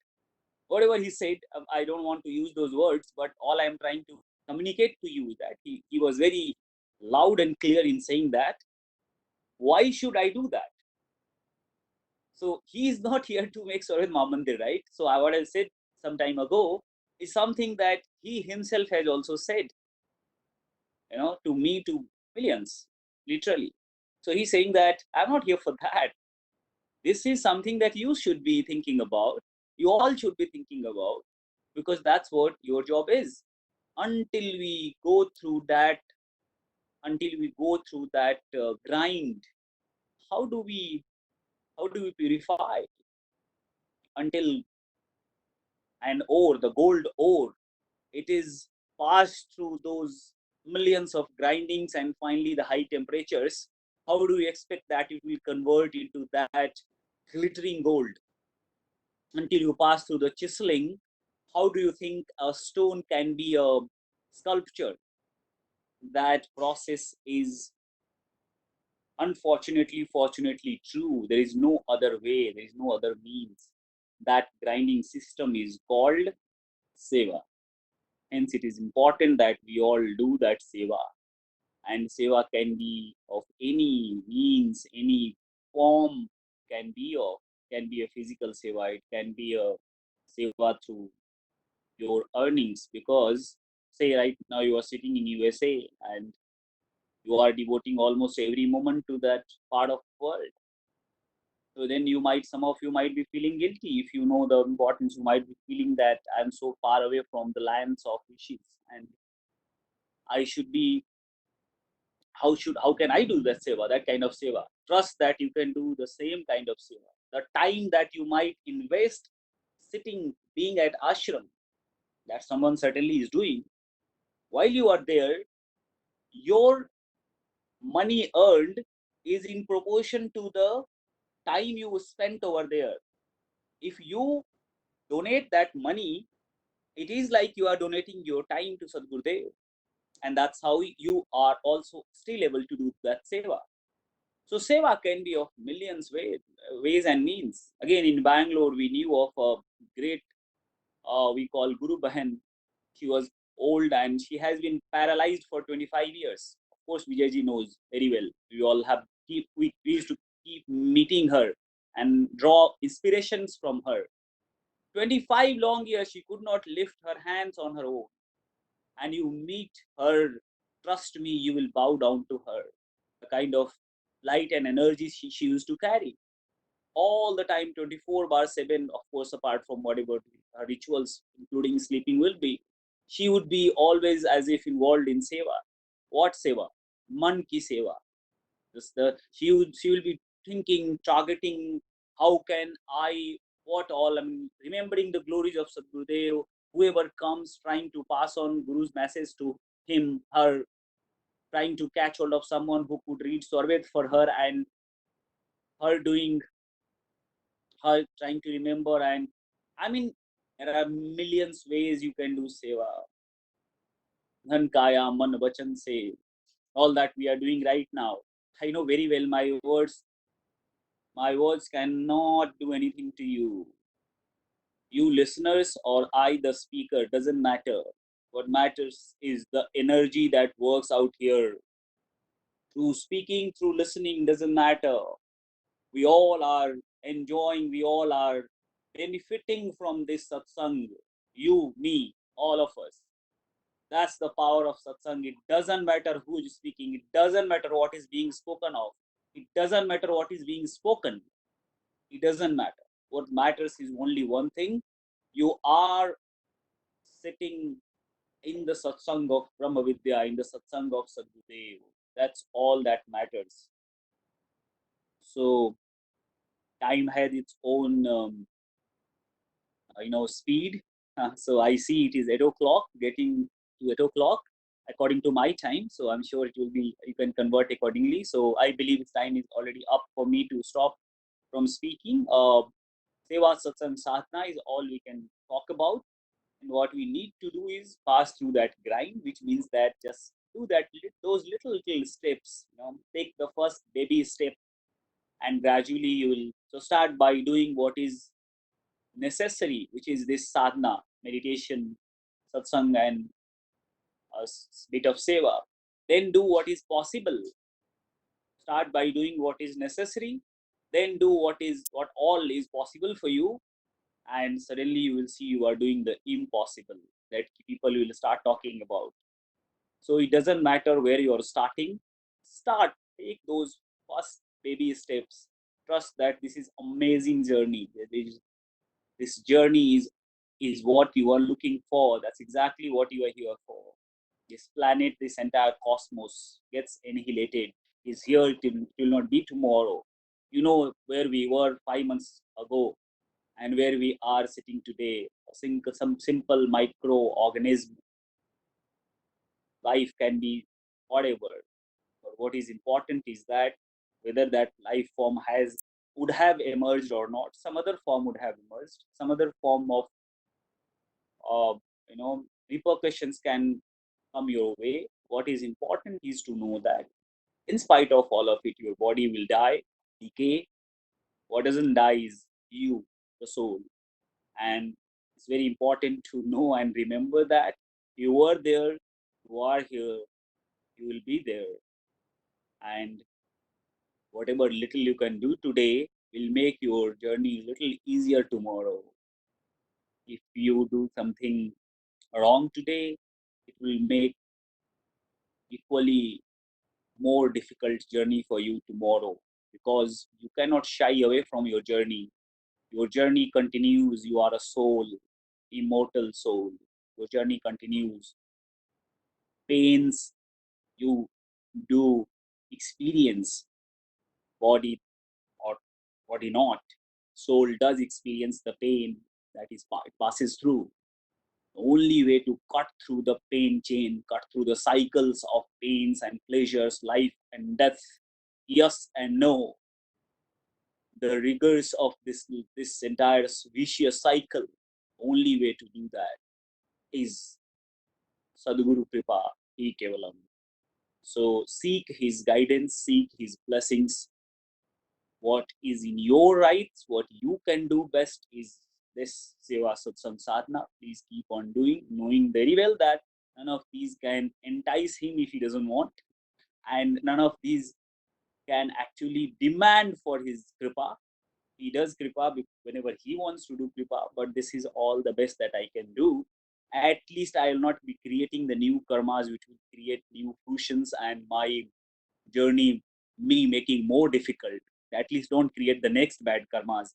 whatever he said, I don't want to use those words, but all I'm trying to communicate to you is that he was very loud and clear in saying that, why should I do that? So he is not here to make Swarat Mahamandir, right? So what I said some time ago is something that he himself has also said, to me, to millions, literally. So he's saying that I'm not here for that. This is something that you should be thinking about. You all should be thinking about, because that's what your job is. Until we go through that, grind, how do we purify? Until an ore, the gold ore, it is passed through those millions of grindings and finally the high temperatures, how do we expect that it will convert into that glittering gold? Until you pass through the chiseling, how do you think a stone can be a sculpture? That process is unfortunately, fortunately true. There is no other way, there is no other means. That grinding system is called seva. Hence, it is important that we all do that seva. And seva can be of any means, any form, can be a physical seva, it can be a seva through your earnings, because say right now you are sitting in USA and you are devoting almost every moment to that part of the world. So then some of you might be feeling guilty if you know the importance. You might be feeling that I'm so far away from the lands of wishes, and I should be. How can I do that seva, that kind of seva? Trust that you can do the same kind of seva. The time that you might invest sitting, being at ashram, that someone certainly is doing, while you are there, your money earned is in proportion to the time you spent over there. If you donate that money, it is like you are donating your time to Sadgurudev, and that's how you are also still able to do that seva. So seva can be of millions ways and means. Again, in Bangalore, we knew of a great, we call Guru Bahan. She was old and she has been paralyzed for 25 years. Of course, Vijayji knows very well. We all have, we used to keep meeting her and draw inspirations from her. 25 long years she could not lift her hands on her own. And you meet her, trust me, you will bow down to her. The kind of light and energy she used to carry all the time, 24/7, of course, apart from whatever her rituals, including sleeping, will be. She would be always as if involved in seva. What seva? Man ki seva. She will be thinking, targeting, how can I, what all, I mean, remembering the glories of Sadgurudev, whoever comes trying to pass on Guru's message to him, her, trying to catch hold of someone who could read Swarved for her, and her doing, her trying to remember. And I mean, there are millions ways you can do seva. Dhan kaya, man, vachan se, all that we are doing right now. I know very well my words cannot do anything to you. You listeners or I, the speaker, doesn't matter. What matters is the energy that works out here. Through speaking, through listening, doesn't matter. We all are enjoying, we all are benefiting from this satsang. You, me, all of us. That's the power of satsang. It doesn't matter who is speaking, it doesn't matter what is being spoken of, it doesn't matter what is being spoken. It doesn't matter. What matters is only one thing. You are sitting in the satsang of Brahma Vidya, in the satsang of Sadgurudev. That's all that matters. So time had its own, speed. So I see it is 8 o'clock, getting to 8 o'clock according to my time. So I'm sure it will be, you can convert accordingly. So I believe its time is already up for me to stop from speaking. Seva Satsang Sadhana is all we can talk about. And what we need to do is pass through that grind, which means that just do that, those little steps. Take the first baby step, and gradually you will. So start by doing what is necessary, which is this sadhana, meditation, satsang, and a bit of seva. Then do what is possible. Start by doing what is necessary. Then do what all is possible for you, and suddenly you will see you are doing the impossible that people will start talking about. So it doesn't matter where you are starting. Start, take those first baby steps. Trust that this is amazing journey. This journey is what you are looking for. That's exactly what you are here for. This planet, this entire cosmos gets annihilated. Is here. It will not be tomorrow. You know where we were 5 months ago and where we are sitting today. Some simple microorganism. Life can be whatever. But what is important is that whether that life form would have emerged or not, some other form would have emerged, some other form of uh, repercussions can come your way. What is important is to know that in spite of all of it, your body will die, decay. What doesn't die is you, the soul. And it's very important to know and remember that you were there, you are here, you will be there. And whatever little you can do today will make your journey a little easier tomorrow. If you do something wrong today, it will make equally more difficult journey for you tomorrow, because you cannot shy away from your journey. Your journey continues. You are a soul, immortal soul. Your journey continues. Pains you do experience, body or body not. Soul does experience the pain that it passes through. The only way to cut through the pain chain, cut through the cycles of pains and pleasures, life and death, yes and no, the rigors of this entire vicious cycle, only way to do that is Sadhguru Kripa, He Kevalam. So seek his guidance, seek his blessings. What is in your rights, what you can do best is this Seva Satsang Sadhana. Please keep on doing, knowing very well that none of these can entice him if he doesn't want, and none of these can actually demand for his kripa. He does kripa whenever he wants to do kripa, but this is all the best that I can do. At least I will not be creating the new karmas which will create new cushions and my journey me making more difficult. At least don't create the next bad karmas.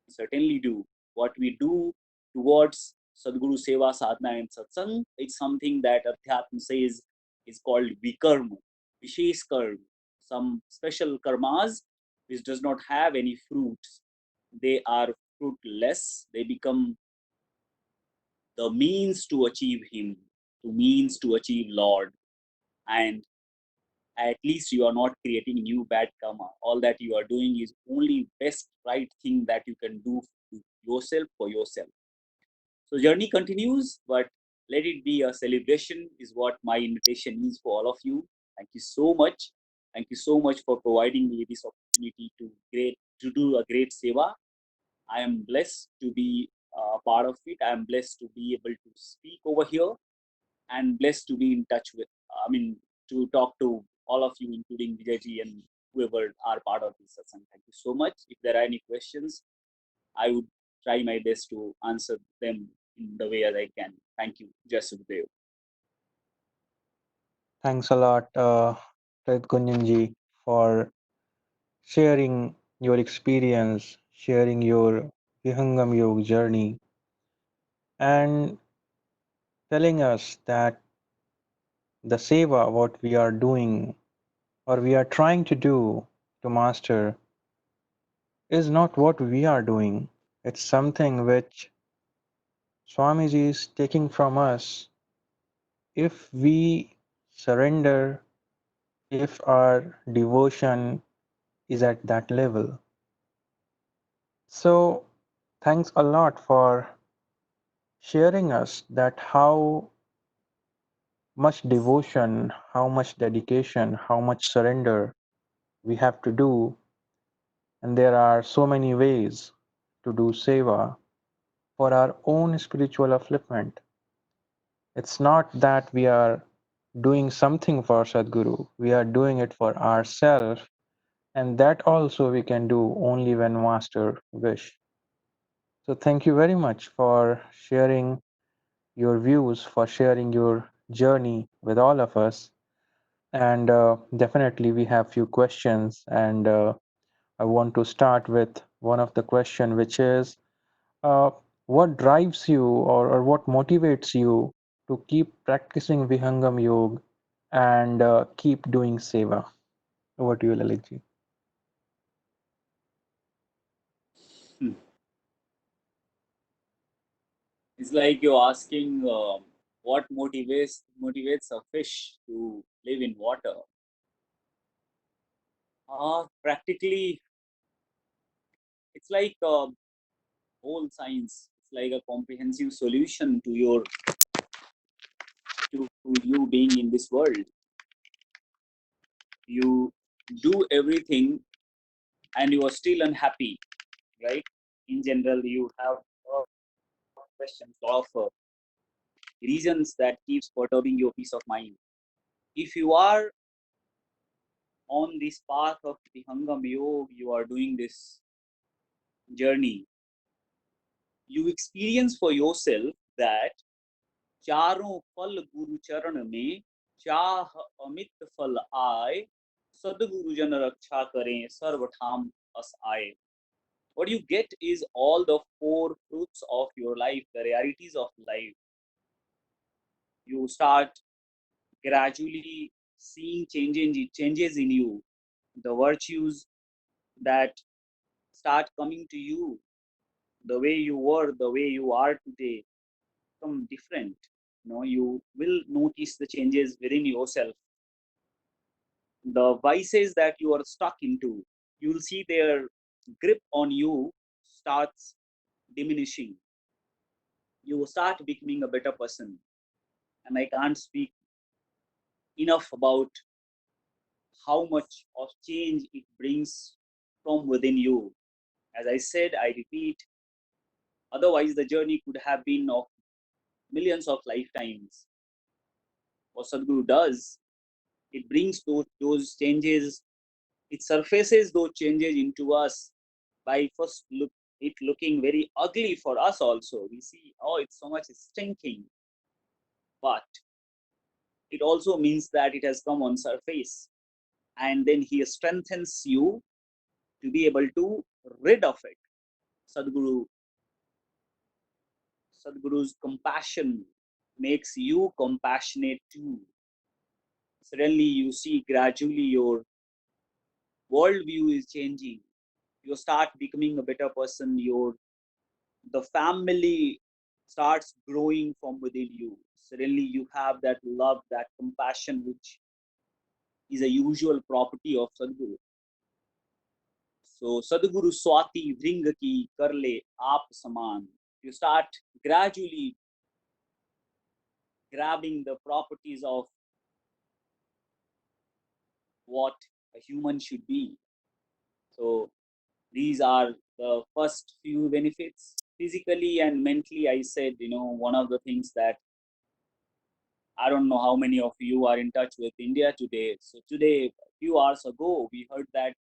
Certainly do. What we do towards Sadguru Seva, Sadhana and Satsang, it's something that Adhyatma says is called Vikarma, Vishesh Karma, some special karmas which does not have any fruits. They are fruitless. They become the means to achieve Him, the means to achieve Lord. And at least you are not creating new bad karma. All that you are doing is only best right thing that you can do to yourself for yourself. So journey continues, but let it be a celebration is what my invitation is for all of you. Thank you so much. Thank you so much for providing me this opportunity to do a great seva. I am blessed to be a part of it. I am blessed to be able to speak over here and blessed to be in touch with, to talk to all of you, including Vijayji and whoever are part of this satsang. Thank you so much. If there are any questions, I would try my best to answer them in the way as I can. Thank you. Jai Sukhdev. Thanks a lot, Lalit Gunjan Ji, for sharing your experience, sharing your Vihangam Yoga journey, and telling us that the seva, what we are doing or we are trying to do to master, is not what we are doing. It's something which Swamiji is taking from us if we surrender, if our devotion is at that level. So, thanks a lot for sharing us that how much devotion, how much dedication, how much surrender we have to do. And there are so many ways to do seva for our own spiritual upliftment. It's not that we are doing something for Sadguru, we are doing it for ourselves, and that also we can do only when Master wish. So thank you very much for sharing your views, for sharing your journey with all of us. And definitely we have few questions, and I want to start with one of the question, which is uh, what drives you, or what motivates you to keep practicing Vihangam Yoga and keep doing seva? Over to you, Lalitji. Hmm. It's like you're asking what motivates a fish to live in water. Practically, it's like a whole science. It's like a comprehensive solution to you being in this world. You do everything and you are still unhappy, right? In general, you have a lot of questions, a lot of reasons that keeps perturbing your peace of mind. If you are on this path of the Hangam Yoga, you are doing this journey, you experience for yourself that चारों फल गुरु चरण में चाह अमित फल आए सदगुरु जन रक्षा करें सर्वठाम अस आए. What you get is all the four fruits of your life, the realities of life. You start gradually seeing changes in you, the virtues that start coming to you, the way you were, the way you are today, become different. You will notice the changes within yourself. The vices that you are stuck into, you will see their grip on you starts diminishing. You will start becoming a better person. And I can't speak enough about how much of change it brings from within you. As I said, I repeat, otherwise the journey could have been of millions of lifetimes. What Sadhguru does, it brings those changes it surfaces those changes into us by first looking very ugly for us also. We see, oh, it's so much stinking, but it also means that it has come on surface, and then he strengthens you to be able to rid of it. Sadhguru, Sadhguru's compassion makes you compassionate too. Suddenly you see gradually your worldview is changing. You start becoming a better person. The family starts growing from within you. Suddenly you have that love, that compassion, which is a usual property of Sadhguru. So Sadhguru Swati Vringaki Karle Aap Saman. You start gradually grabbing the properties of what a human should be. So these are the first few benefits. Physically and mentally, I said, one of the things that I don't know how many of you are in touch with India today. So today, a few hours ago, we heard that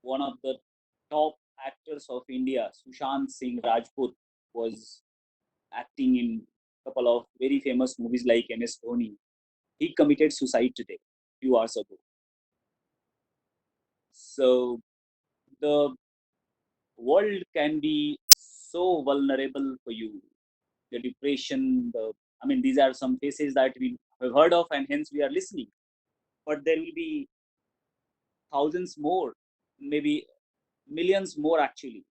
one of the top actors of India, Sushant Singh Rajput, was acting in a couple of very famous movies like MS Dhoni. He committed suicide today, a few hours ago. So the world can be so vulnerable for you. The depression, these are some faces that we have heard of, and hence we are listening. But there will be thousands more, maybe millions more actually,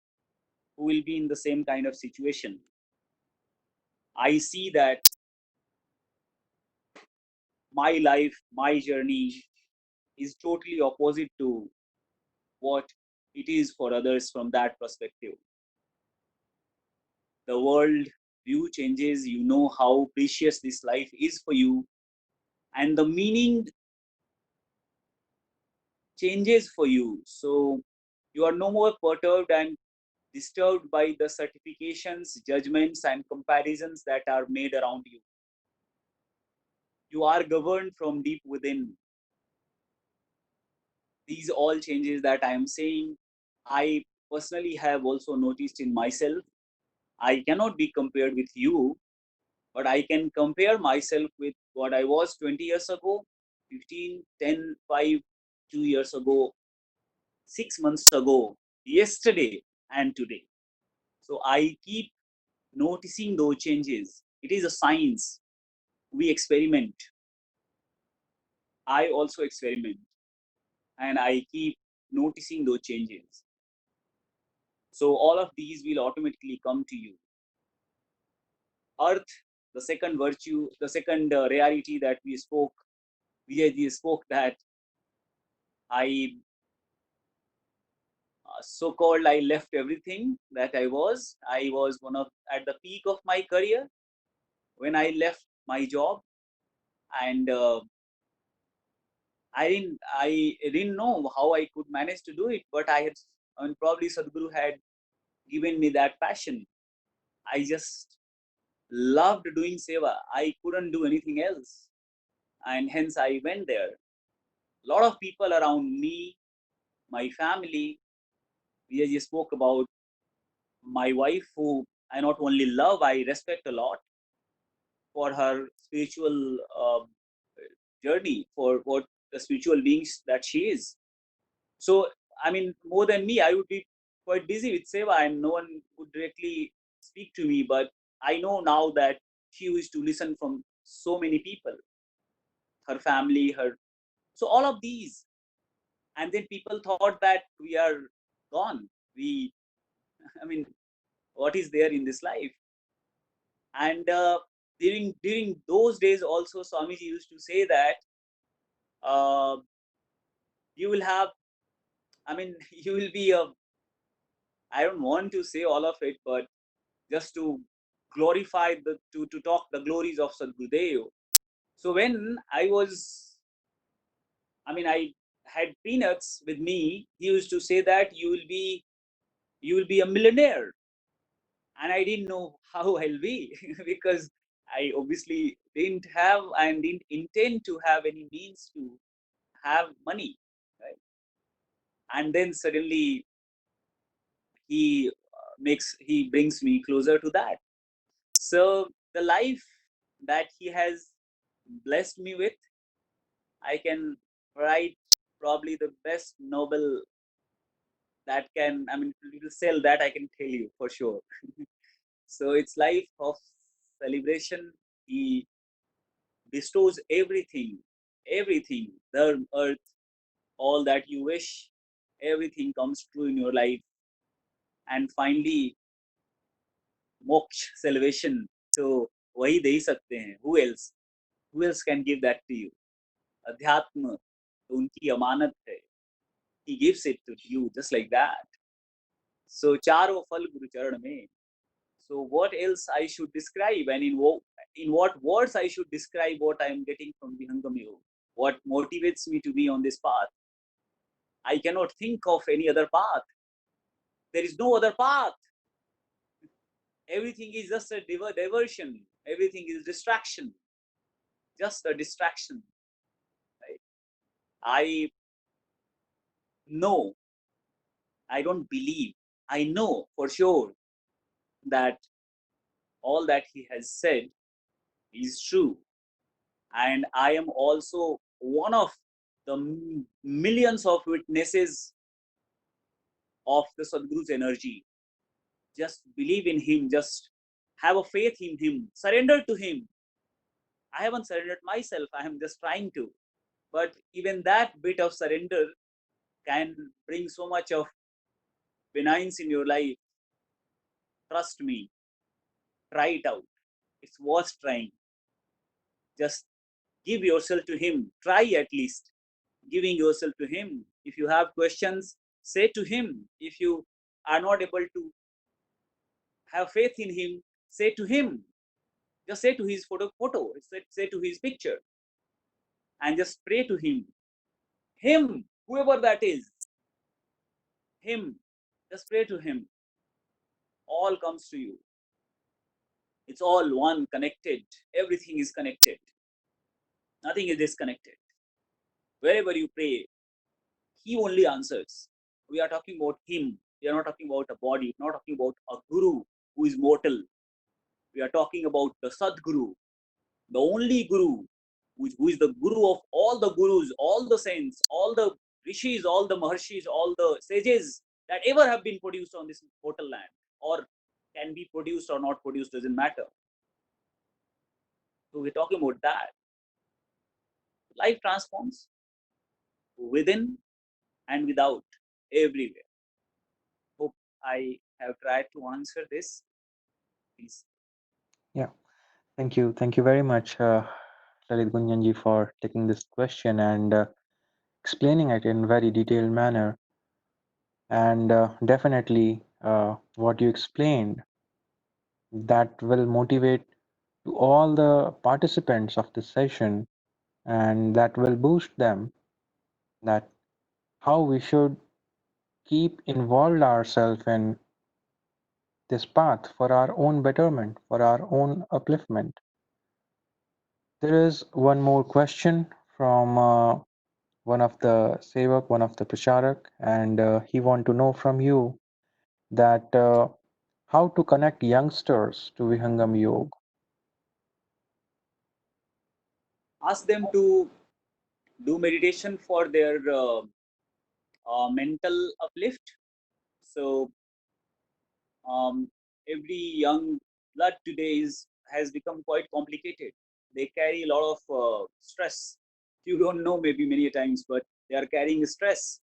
who will be in the same kind of situation. I see that my life, my journey is totally opposite to what it is for others from that perspective. The world view changes, you know how precious this life is for you, and the meaning changes for you. So you are no more perturbed and disturbed by the certifications, judgments, and comparisons that are made around you. You are governed from deep within. These all changes that I am saying, I personally have also noticed in myself. I cannot be compared with you, but I can compare myself with what I was 20 years ago, 15, 10, 5, 2 years ago, 6 months ago, yesterday, and today. So I keep noticing those changes. It is a science. We experiment. I also experiment, and I keep noticing those changes. So all of these will automatically come to you. Earth, the second virtue, the second reality that we spoke, Vijayji spoke that I so-called I left everything that I was. I was at the peak of my career when I left my job, and I didn't know how I could manage to do it, but probably Sadhguru had given me that passion. I just loved doing seva. I couldn't do anything else, and hence I went there. A lot of people around me, my family, we just spoke about my wife, who I not only love, I respect a lot for her spiritual journey, for what the spiritual beings that she is. So, more than me, I would be quite busy with seva, and no one would directly speak to me. But I know now that she used to listen from so many people, her family, her. So all of these, and then people thought that we are gone. I mean, what is there in this life? And during those days also, Swamiji used to say that uh, you will have, you will be a, I don't want to say all of it, but just to glorify to talk the glories of Sadgurudev. So when I had peanuts with me, he used to say that you will be a millionaire, and I didn't know how I'll be because I obviously didn't have and didn't intend to have any means to have money, right? and then suddenly he brings me closer to that. So the life that he has blessed me with, I can write probably the best novel that can, I mean, it will sell, that I can tell you for sure. So it's life of celebration. He bestows everything, everything, the earth, all that you wish, everything comes true in your life. And finally, moksha, salvation. So वही दे ही सकते हैं. Who else can give that to you? अध्यात्म तो उनकी अमानत है. He gives it to you just like that. So चारों फल गुरु चरण में. So what else I should describe, and in what words I should describe what I am getting from Vihangam Yoga? What motivates me to be on this path? I cannot think of any other path. There is no other path. Everything is just a diversion. Everything is distraction. Just a distraction. Right? I know, I don't believe, I know for sure that all that he has said is true. And I am also one of the millions of witnesses of the Sadguru's energy. Just believe in him, just have a faith in him, surrender to him. I haven't surrendered myself, I am just trying to. But even that bit of surrender can bring so much of benigns in your life. Trust me, try it out. It's worth trying. Just give yourself to him. Try at least giving yourself to him. If you have questions, say to him. If you are not able to have faith in him, say to him. Just say to his photo, say to his picture, and just pray to him. Him, whoever that is, him, just pray to him. All comes to you. It's all one, connected. Everything is connected. Nothing is disconnected. Wherever you pray, he only answers. We are talking about him. We are not talking about a body. We are not talking about a guru who is mortal. We are talking about the Sadguru, the only guru, who is the guru of all the gurus, all the saints, all the rishis, all the maharshis, all the sages that ever have been produced on this mortal land, or can be produced or not produced, doesn't matter. So we're talking about that. Life transforms within and without, everywhere. Hope I have tried to answer this. Please. Yeah, thank you. Thank you very much, Lalit Gunjan Ji, for taking this question and explaining it in very detailed manner. And definitely, what you explained, that will motivate to all the participants of this session, and that will boost them that how we should keep involved ourselves in this path for our own betterment, for our own upliftment. There is one more question from one of the sevak, one of the pracharak, and he want to know from you that how to connect youngsters to Vihangam Yoga. Ask them to do meditation for their mental uplift. So every young blood today has become quite complicated. They carry a lot of stress. You don't know maybe many times, but they are carrying stress.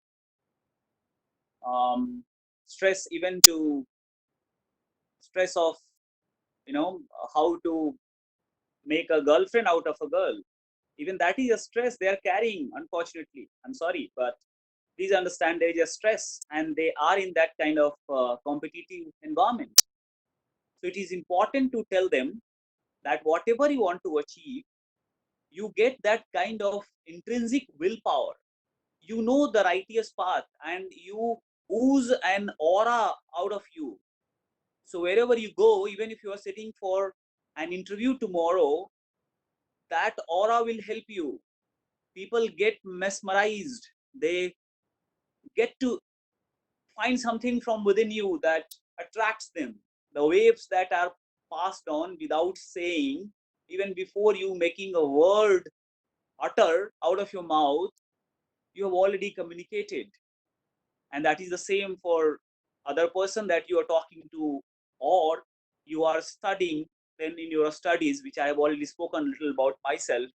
Stress even to stress of how to make a girlfriend out of a girl. Even that is a stress they are carrying. Unfortunately, I'm sorry, but please understand there is a stress, and they are in that kind of competitive environment. So it is important to tell them that whatever you want to achieve, you get that kind of intrinsic willpower. You know the righteous path, and you ooze an aura out of you. So wherever you go, even if you are sitting for an interview tomorrow, that aura will help you. People get mesmerized. They get to find something from within you that attracts them. The waves that are passed on without saying, even before you making a word utter out of your mouth, you have already communicated. And that is the same for other person that you are talking to, or you are studying. Then in your studies, which I have already spoken a little about myself,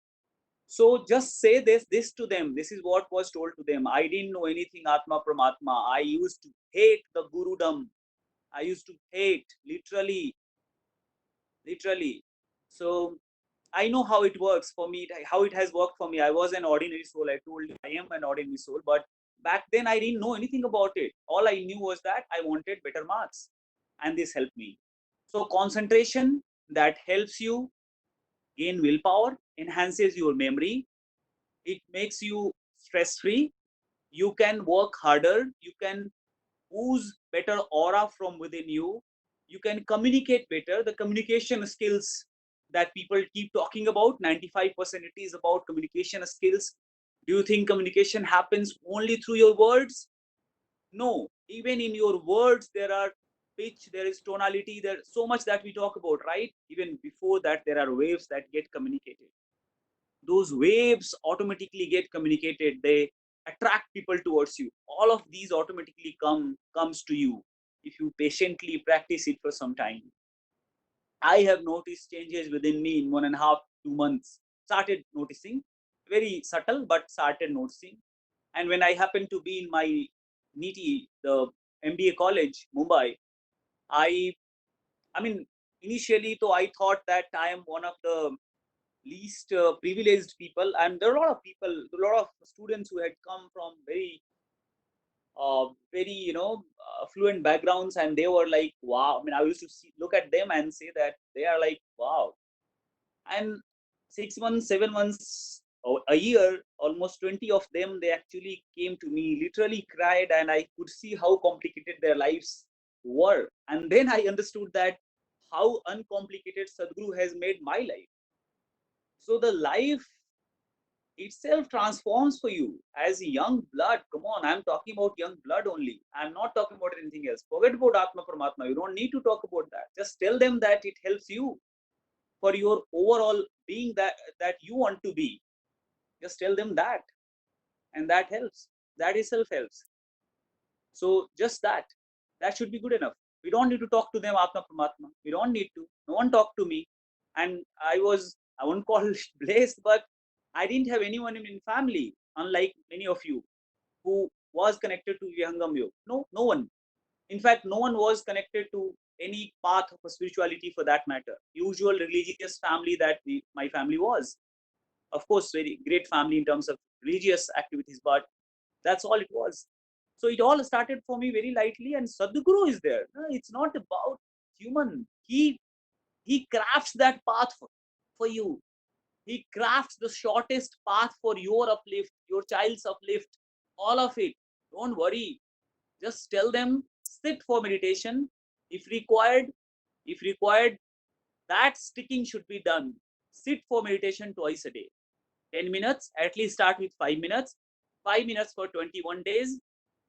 so just say this to them. This is what was told to them. I didn't know anything Atma Paramatma. I used to hate the Gurudom. I used to hate, literally. So I know how it works for me, how it has worked for me. I was an ordinary soul. I told you I am an ordinary soul, but back then I didn't know anything about it. All I knew was that I wanted better marks, and this helped me. So concentration, that helps you gain willpower, enhances your memory, it makes you stress free. You can work harder. You can ooze better aura from within you. You can communicate better. The communication skills that people keep talking about, 95% it is about communication skills. Do you think communication happens only through your words? No, even in your words, there are pitch, there is tonality, there's so much that we talk about, right? Even before that, there are waves that get communicated. Those waves automatically get communicated. They attract people towards you. All of these automatically comes to you if you patiently practice it for some time. I have noticed changes within me in 1.5 2 months. Started noticing, very subtle, but started noticing. And when I happened to be in my NITI, the MBA college, Mumbai, I I mean, initially, though, I thought that I am one of the least privileged people, and there are a lot of people, a lot of students who had come from very affluent backgrounds, and they were like, wow. I mean, I used to look at them and say that they are like, wow. And 6 months, 7 months, or a year, almost 20 of them, they actually came to me, literally cried, and I could see how complicated their lives were. And then I understood that how uncomplicated Sadhguru has made my life. So the life itself transforms for you as young blood. Come on, I'm talking about young blood only. I'm not talking about anything else. Forget about Atma Paramatma. You don't need to talk about that. Just tell them that it helps you for your overall being that you want to be. Just tell them that, and that helps. That itself helps. So just that should be good enough. We don't need to talk to them Atma Paramatma. We don't need to. No one talked to me, and I won't call blessed, but I didn't have anyone in family, unlike many of you, who was connected to Vihangam Yoga. No, no one. In fact, no one was connected to any path of spirituality for that matter. Usual religious family that my family was. Of course, very great family in terms of religious activities, but that's all it was. So it all started for me very lightly, and Sadhguru is there. No, it's not about human. He crafts that path for you. He crafts the shortest path for your uplift, your child's uplift, all of it. Don't worry. Just tell them, sit for meditation. If required, if required, that sticking should be done. Sit for meditation twice a day. 10 minutes, at least start with 5 minutes. 5 minutes for 21 days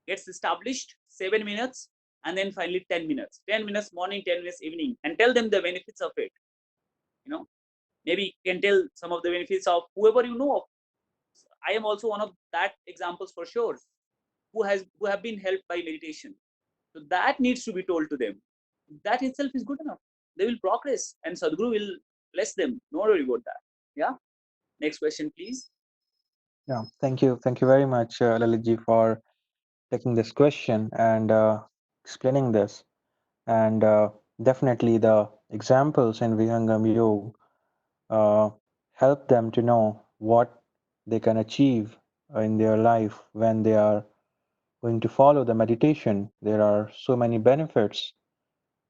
gets established, 7 minutes, and then finally 10 minutes. 10 minutes morning, 10 minutes evening, and tell them the benefits of it. You know, maybe you can tell some of the benefits of whoever you know of. I am also one of that examples for sure, who have been helped by meditation. So that needs to be told to them. That itself is good enough. They will progress, and Sadhguru will bless them. No worry about that. Yeah. Next question, please. Yeah, thank you very much, Lalitji, for taking this question and explaining this. And definitely, the examples in Vihangam Yoga help them to know what they can achieve in their life when they are going to follow the meditation. There are so many benefits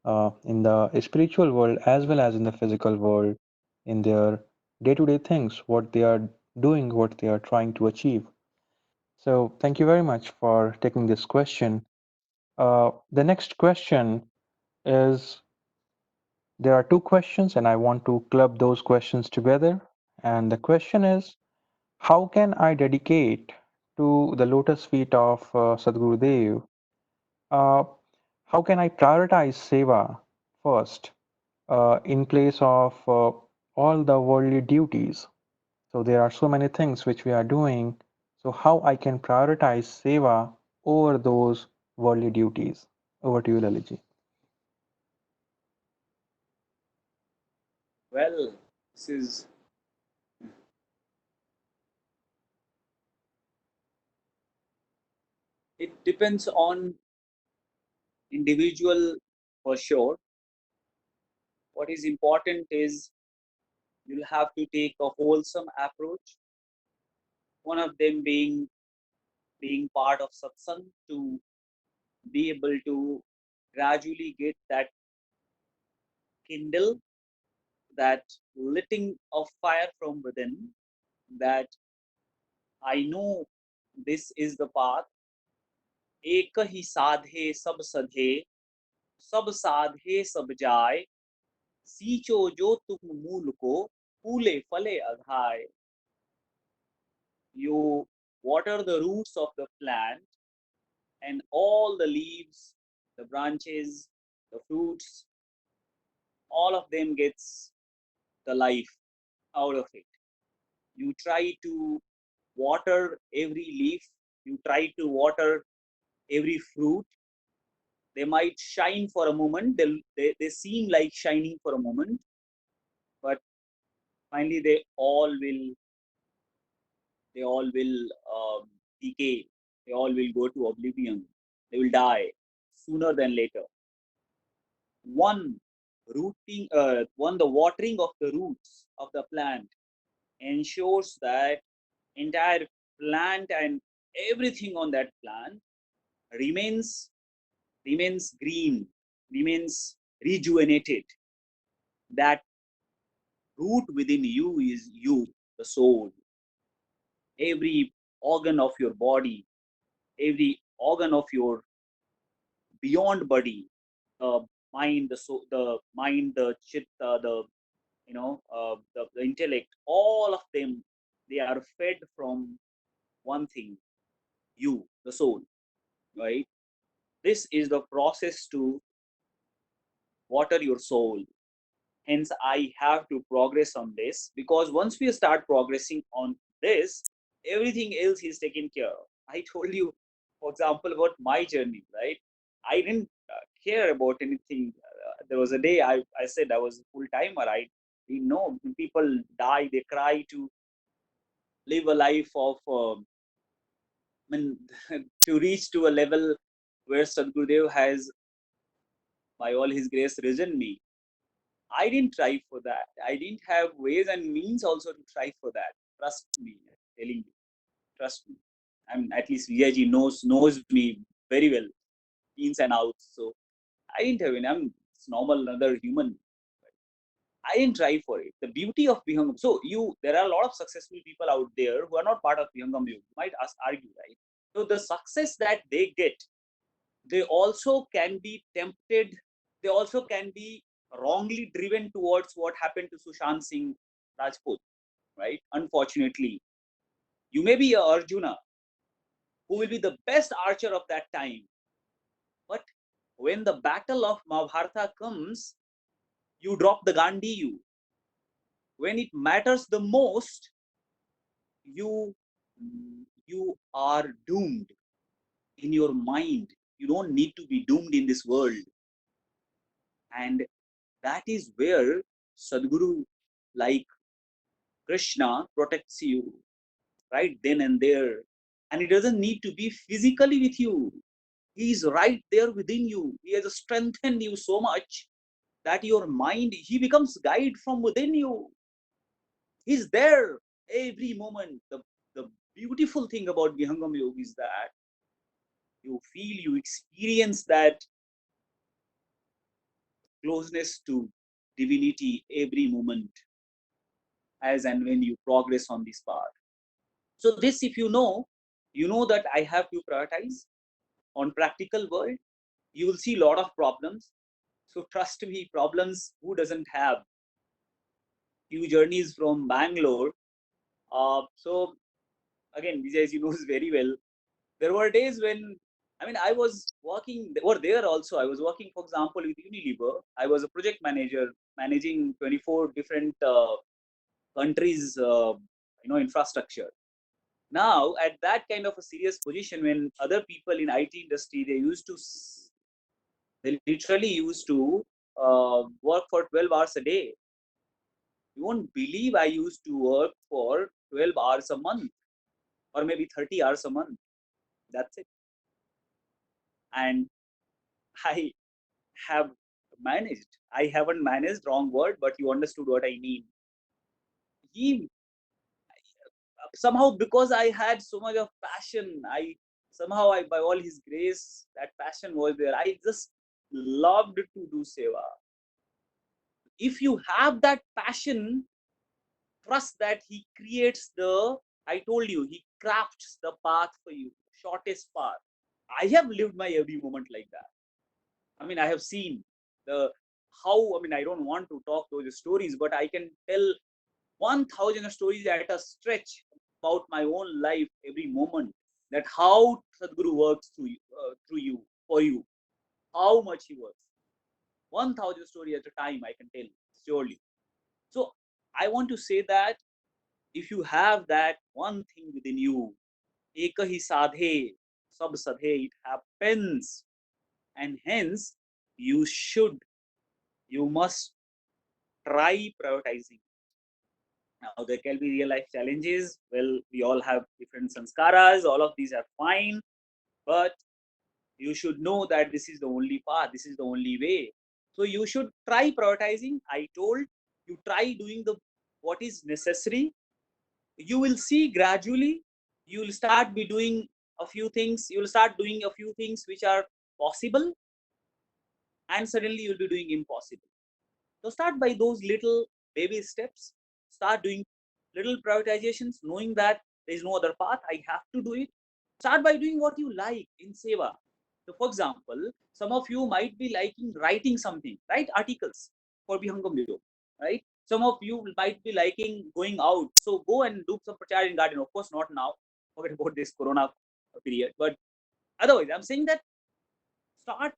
in the spiritual world as well as in the physical world, in their day to day things, what they are doing, what they are trying to achieve. So, thank you very much for taking this question. The next question is, there are two questions, and I want to club those questions together. And the question is, how can I dedicate to the lotus feet of Sadhguru Dev, uh, how can I prioritize seva first in place of all the worldly duties? So there are so many things which we are doing. So how I can prioritize seva over those worldly duties? Over to you, Lalitji. Well, this is it depends on individual for sure. What is important is you'll have to take a wholesome approach. One of them being part of satsang to be able to gradually get that kindle, that lighting of fire from within, that I know this is the path. एक ही साधे सब सधे, सब साधे सब जाय, सींचो जो तुम मूल को, फूले फले अघाय. You water the roots of the plant, and all the leaves, the branches, the fruits, all of them gets the life out of it. You try to water every leaf, you try to water every fruit. They might shine for a moment, they seem like shining for a moment, but finally they all will decay, they all will go to oblivion, they will die sooner than later. One the watering of the roots of the plant ensures that entire plant and everything on that plant remains green, remains rejuvenated. That root within you is you, the soul. Every organ of your body, every organ of your beyond body, the mind, the soul, the mind, the chitta, the intellect, all of them, they are fed from one thing, you, the soul, right? This is the process to water your soul. Hence, I have to progress on this, because once we start progressing on this, everything else is taken care of. I told you, for example, about my journey, right? I didn't care about anything. There was a day I said I was a full timer. I didn't know. People die, they cry to live a life of, I mean, to reach to a level where Sadhgurudev has, by all his grace, risen me. I didn't try for that. I didn't have ways and means also to try for that. Trust me, I'm telling you. Trust me. I'm at least Vijayji knows me very well, ins and outs. So I didn't have any. I'm normal, another human. I didn't try for it. The beauty of Vihangam. So there are a lot of successful people out there who are not part of Vihangam Yoga. You might argue, right? So the success that they get, they also can be tempted, they also can be wrongly driven towards what happened to Sushant Singh Rajput, right? Unfortunately, you may be a Arjuna who will be the best archer of that time, but when the battle of Mahabharata comes, you drop the Gandiyu. When it matters the most, you are doomed in your mind. You don't need to be doomed in this world. And that is where Sadhguru, like Krishna, protects you right then and there. And it doesn't need to be physically with you. He is right there within you. He has strengthened you so much that your mind, he becomes guide from within you. He's there every moment. The beautiful thing about Vihangam Yoga is that you feel, you experience that closeness to divinity every moment as and when you progress on this path. So this, if you know that I have to prioritize on practical world, you will see a lot of problems. So trust me, problems who doesn't have. Few journeys from Bangalore. So again, Vijay, as you knows very well, there were days when, I mean, I was working, or there also, I was working, for example, with Unilever. I was a project manager managing 24 different countries, infrastructure. Now, at that kind of a serious position, when other people in IT industry, they literally used to work for 12 hours a day. You won't believe I used to work for 12 hours a month, or maybe 30 hours a month. That's it. And I have managed. I haven't managed, wrong word, but you understood what I mean. He somehow, because I had so much of passion, I by all his grace, that passion was there. I just loved to do seva. If you have that passion, trust that he creates I told you, he crafts the path for you, shortest path. I have lived my every moment like that. I mean, I have seen the how, I mean, I don't want to talk those stories, but I can tell 1,000 stories at a stretch about my own life every moment, that how Sadhguru works through you, for you, how much he works. 1,000 stories at a time, I can tell, surely. So I want to say that if you have that one thing within you, eka hi sadhe, sab sadhe, it happens. And hence, you must try prioritizing. Now, there can be real life challenges. Well, we all have different sanskaras, all of these are fine, but you should know that this is the only path, this is the only way. So you should try prioritizing. I told you, try doing what is necessary. You will see gradually, you will start doing a few things which are possible, and suddenly you'll be doing impossible. So start by those little baby steps. Start doing little prioritizations, knowing that there is no other path. I have to do it. Start by doing what you like in seva. So, for example, some of you might be liking writing something, write articles for Bihangam video, right? Some of you might be liking going out. So go and do some prachar in garden. Of course, not now. Forget about this Corona period. But otherwise, I'm saying that start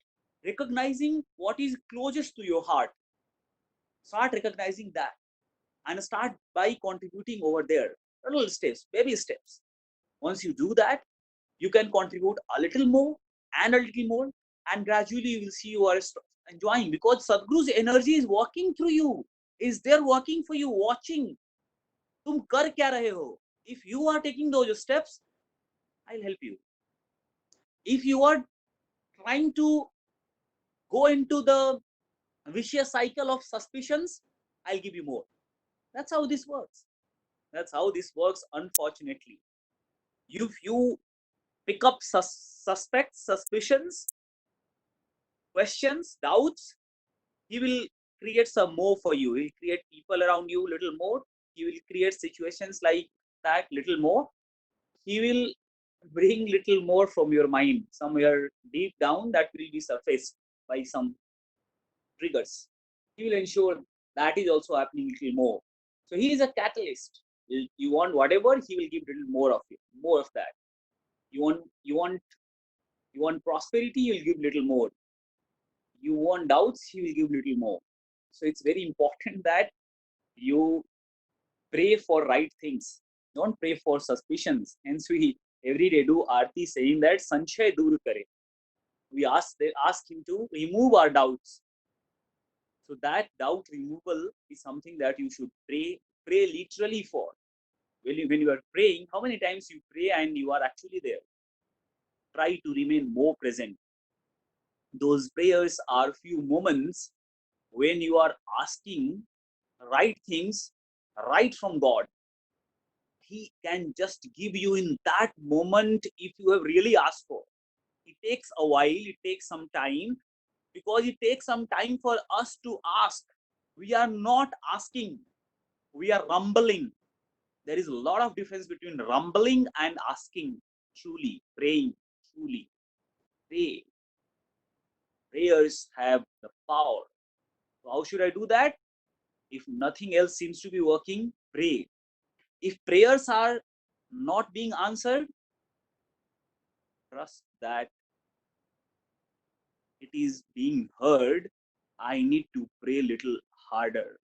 recognizing what is closest to your heart. Start recognizing that and start by contributing over there. Little steps, baby steps. Once you do that, you can contribute a little more and a little more, and gradually you will see you are enjoying, because Sadhguru's energy is working through you, is there working for you, watching. Tum kar kya rahe ho? If you are taking those steps, I'll help you. If you are trying to go into the vicious cycle of suspicions, I'll give you more. That's how this works. That's how this works, unfortunately. If you pick up suspects, suspicions, questions, doubts, he will create some more for you. He will create people around you little more. He will create situations like that little more. He will bring little more from your mind, somewhere deep down, that will be surfaced by some triggers. He will ensure that is also happening little more. So he is a catalyst. You want whatever, he will give little more of it, more of that. You want prosperity, he will give little more. You want doubts, he will give little more. So it's very important that you pray for right things. Don't pray for suspicions. Hence we every day do aarti saying that Sanchay dur kare. We ask him to remove our doubts. So that doubt removal is something that you should pray literally for. When you are praying, how many times you pray and you are actually there? Try to remain more present. Those prayers are few moments when you are asking right things right from God. He can just give you in that moment if you have really asked for. It takes a while, it takes some time, because it takes some time for us to ask. We are not asking, we are rumbling. There is a lot of difference between rumbling and asking, truly, praying, truly. Pray. Prayers have the power. So how should I do that? If nothing else seems to be working, pray. If prayers are not being answered, trust that it is being heard. I need to pray little harder.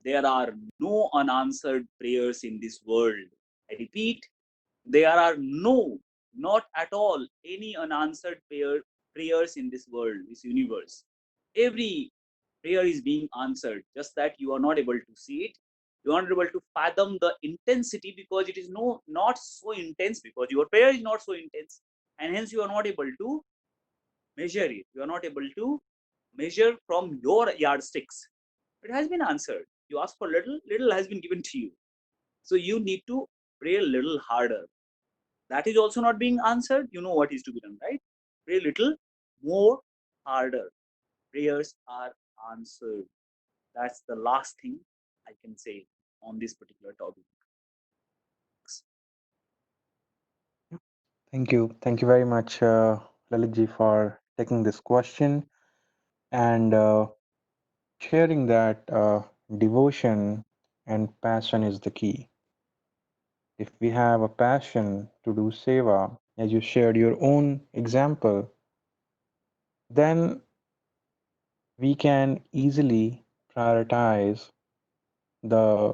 There are no unanswered prayers in this world. I repeat, there are not at all, any unanswered prayers in this world, this universe. Every prayer is being answered, just that you are not able to see it. You are not able to fathom the intensity because it is not so intense, because your prayer is not so intense, and hence you are not able to measure it. You are not able to measure from your yardsticks. It has been answered. You ask for little, little has been given to you. So you need to pray a little harder. That is also not being answered. You know what is to be done, right? Pray a little more harder. Prayers are answered. That's the last thing I can say on this particular topic. Thank you. Thank you very much, Lalit ji, for taking this question and sharing that devotion and passion is the key. If we have a passion to do seva, as you shared your own example, then we can easily prioritize the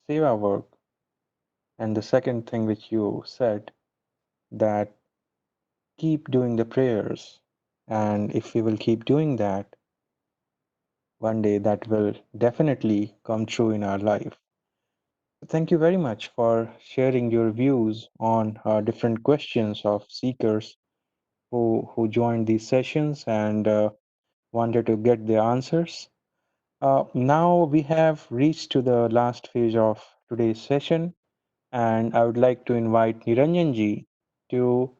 seva work. And the second thing which you said, that keep doing the prayers. And if we will keep doing that, one day that will definitely come true in our life. Thank you very much for sharing your views on different questions of seekers who joined these sessions and wanted to get the answers. Now we have reached to the last phase of today's session, and I would like to invite Niranjan ji to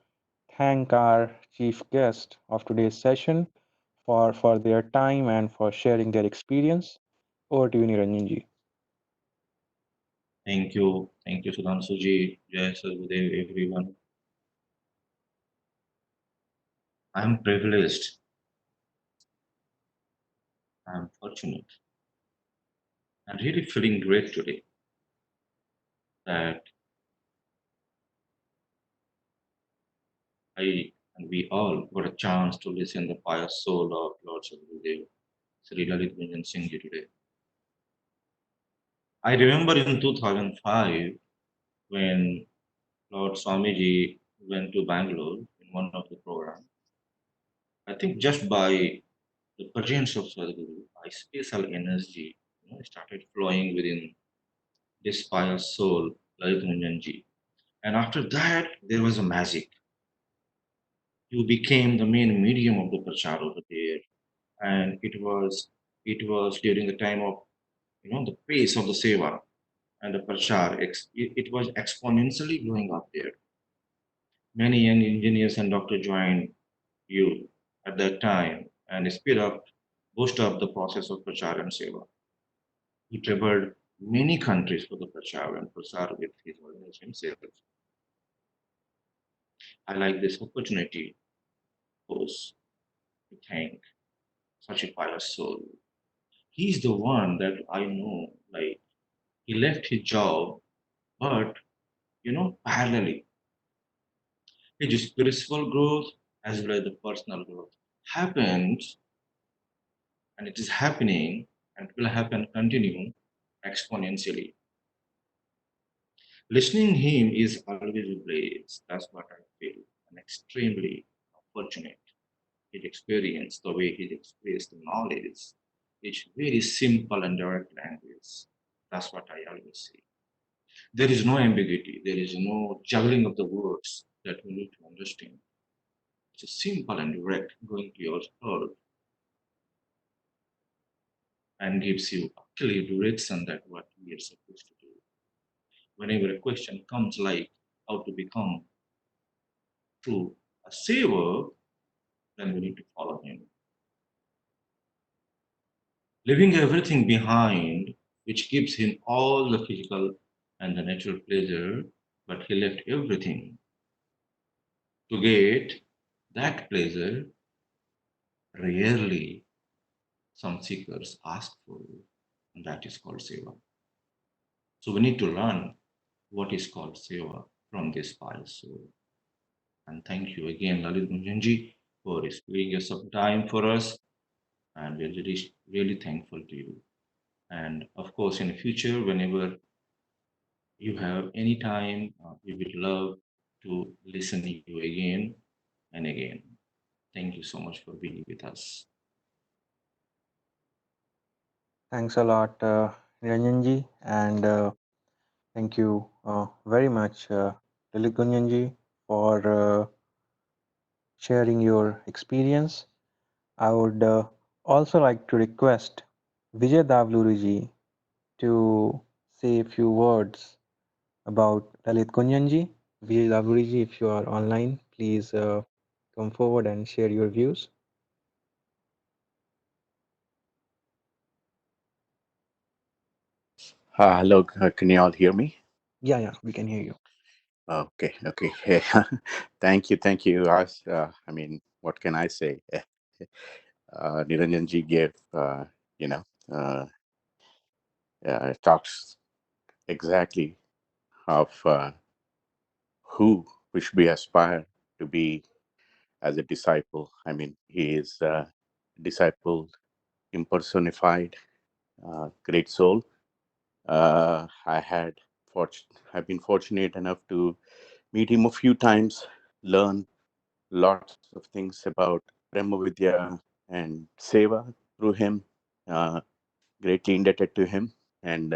thank our chief guest of today's session for their time and for sharing their experience. Over to you, Niranjan ji. Thank you, Sudhanshu ji, Jai Sarvadev, everyone. I'm privileged, I'm fortunate, and really feeling great today that I and we all got a chance to listen the pious soul of Lord Sarvadev, Sri Lalit Gunjan Ji today. I remember in 2005 when Lord Swamiji went to Bangalore in one of the programs. I think just by the presence of Sadhguru, a special energy started flowing within this pious soul, Lalit Gunjan Ji. And after that, there was a magic. You became the main medium of the prachar over there, and it was during the time of the pace of the seva and the prachar. It was exponentially going up there. Many young engineers and doctors joined you at that time and boost up the process of prachar and seva. He traveled many countries for the prachar and prasar with his holiness himself. I like this opportunity, of course, to thank such a pious soul. He's the one that I know, like, he left his job, but, parallelly, his spiritual growth as well as the personal growth happens, and it is happening, and will happen, continue exponentially. Listening him is always a bliss. That's what I feel. I'm extremely fortunate. His experience, the way he expressed the knowledge, it's very simple and direct language. That's what I always say. There is no ambiguity. There is no juggling of the words that we need to understand. It's a simple and direct, going to your heart and gives you a clear direction that what we are supposed to do. Whenever a question comes like how to become true a saver, then we need to follow him. Leaving everything behind, which gives him all the physical and the natural pleasure, but he left everything to get that pleasure. Rarely some seekers ask for, and that is called seva. So we need to learn what is called seva from this pious soul. And thank you again, Lalit Gunjan Ji, for sparing some time for us. And we're really, really thankful to you. And of course, in the future, whenever you have any time, we would love to listen to you again and again. Thank you so much for being with us. Thanks a lot, Niranjan ji, and thank you very much, Lalit Gunjan ji, for sharing your experience. I would also like to request Vijay Davluri ji to say a few words about Lalit Gunjan ji. Vijay Davluri ji, if you are online, please come forward and share your views. Hello, can you all hear me? Yeah, we can hear you. Okay. Thank you. I mean, what can I say? Niranjan ji gave, you know, uh, talks exactly of who we should be aspire to be as a disciple. I mean, he is disciple impersonified, great soul. I had have been fortunate enough to meet him a few times, learn lots of things about Brahma Vidya and Seva through him. Uh, Greatly indebted to him. And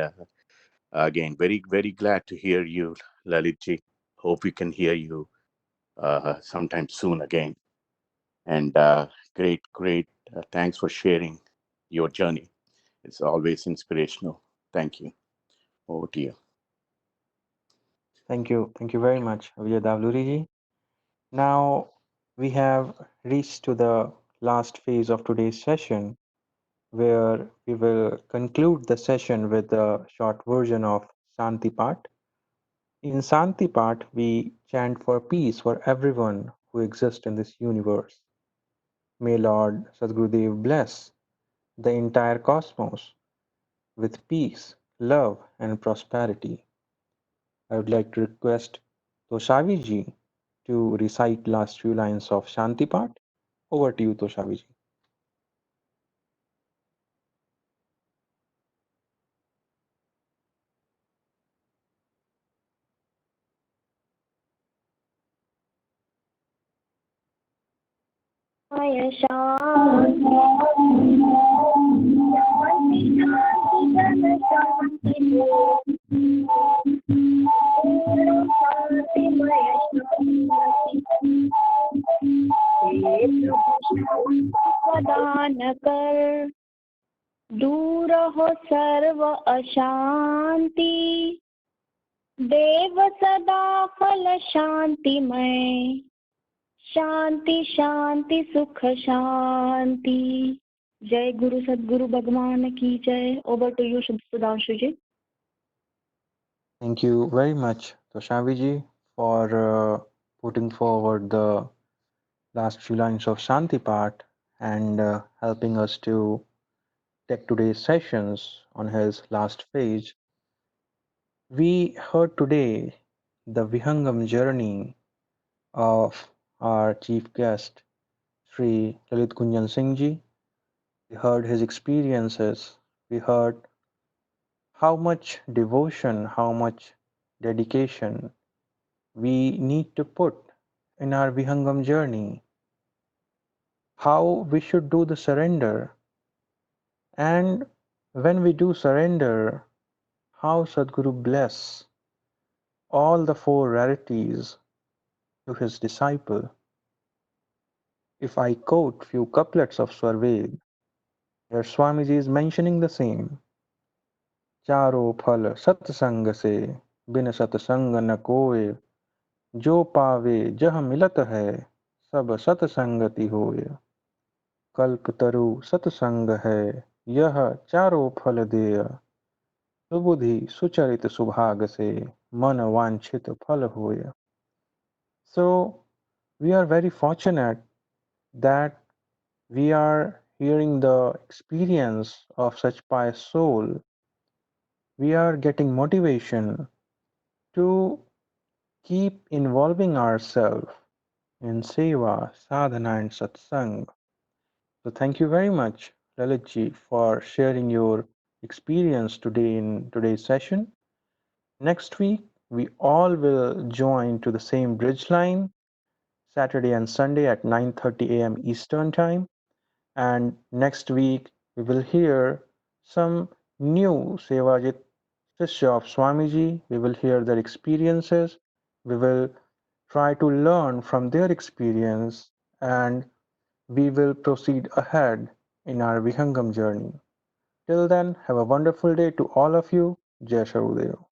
again, very glad to hear you, Lalitji. Hope we can hear you sometime soon again. And great. Thanks for sharing your journey. It's always inspirational. Thank you. Over to you. Thank you very much, Vijay Davluri ji. Now we have reached to the last phase of today's session, where we will conclude the session with a short version of Shanti Part. In Shanti Part, we chant for peace for everyone who exists in this universe. May Lord Sadgurudev bless the entire cosmos with peace, love, and prosperity. I would like to request Toshavi ji to recite last few lines of Shanti Part. Over to you, Toshavi ji. माय शांति शांति शांति जन शांति पूर्ण शांतिमय शांति हे प्रभु प्रदान कर दूर हो सर्व अशांति देव सदा फल शांतिमय शांति शांति सुख शांति। जय गुरु सद्गुरु भगवान की जय। Over to you Sudhanshu ji. Thank you very much, Toshavi ji, for putting forward the last few lines of Shanti Part and helping us to take today's sessions on his last phase. We heard today the Vihangam journey of our chief guest, Sri Lalit Gunjan Singh ji. We heard his experiences. We heard how much devotion, how much dedication we need to put in our Vihangam journey, how we should do the surrender, and when we do surrender, how Sadguru bless all the four rarities to his disciple. If I quote few couplets of Swarved, where Swamiji is mentioning the same, चारों फल सत्संग से बिन सत्संग न कोय जो पावे जह मिलत है सब सत्संगति होय कल्पतरु सत्संग है यह चारों फल देय सुबुधि सुचरित सुभाग से मन वांछित फल होय. So we are very fortunate that we are hearing the experience of such pious soul. We are getting motivation to keep involving ourselves in seva, sadhana, and satsang. So thank you very much, Lalit ji, for sharing your experience today in today's session. Next week, we all will join to the same bridge line, Saturday and Sunday at 9:30 a.m. Eastern Time. And next week, we will hear some new Sevajit Shishya of Swamiji. We will hear their experiences. We will try to learn from their experience, and we will proceed ahead in our Vihangam journey. Till then, have a wonderful day to all of you. Jai Sharudev.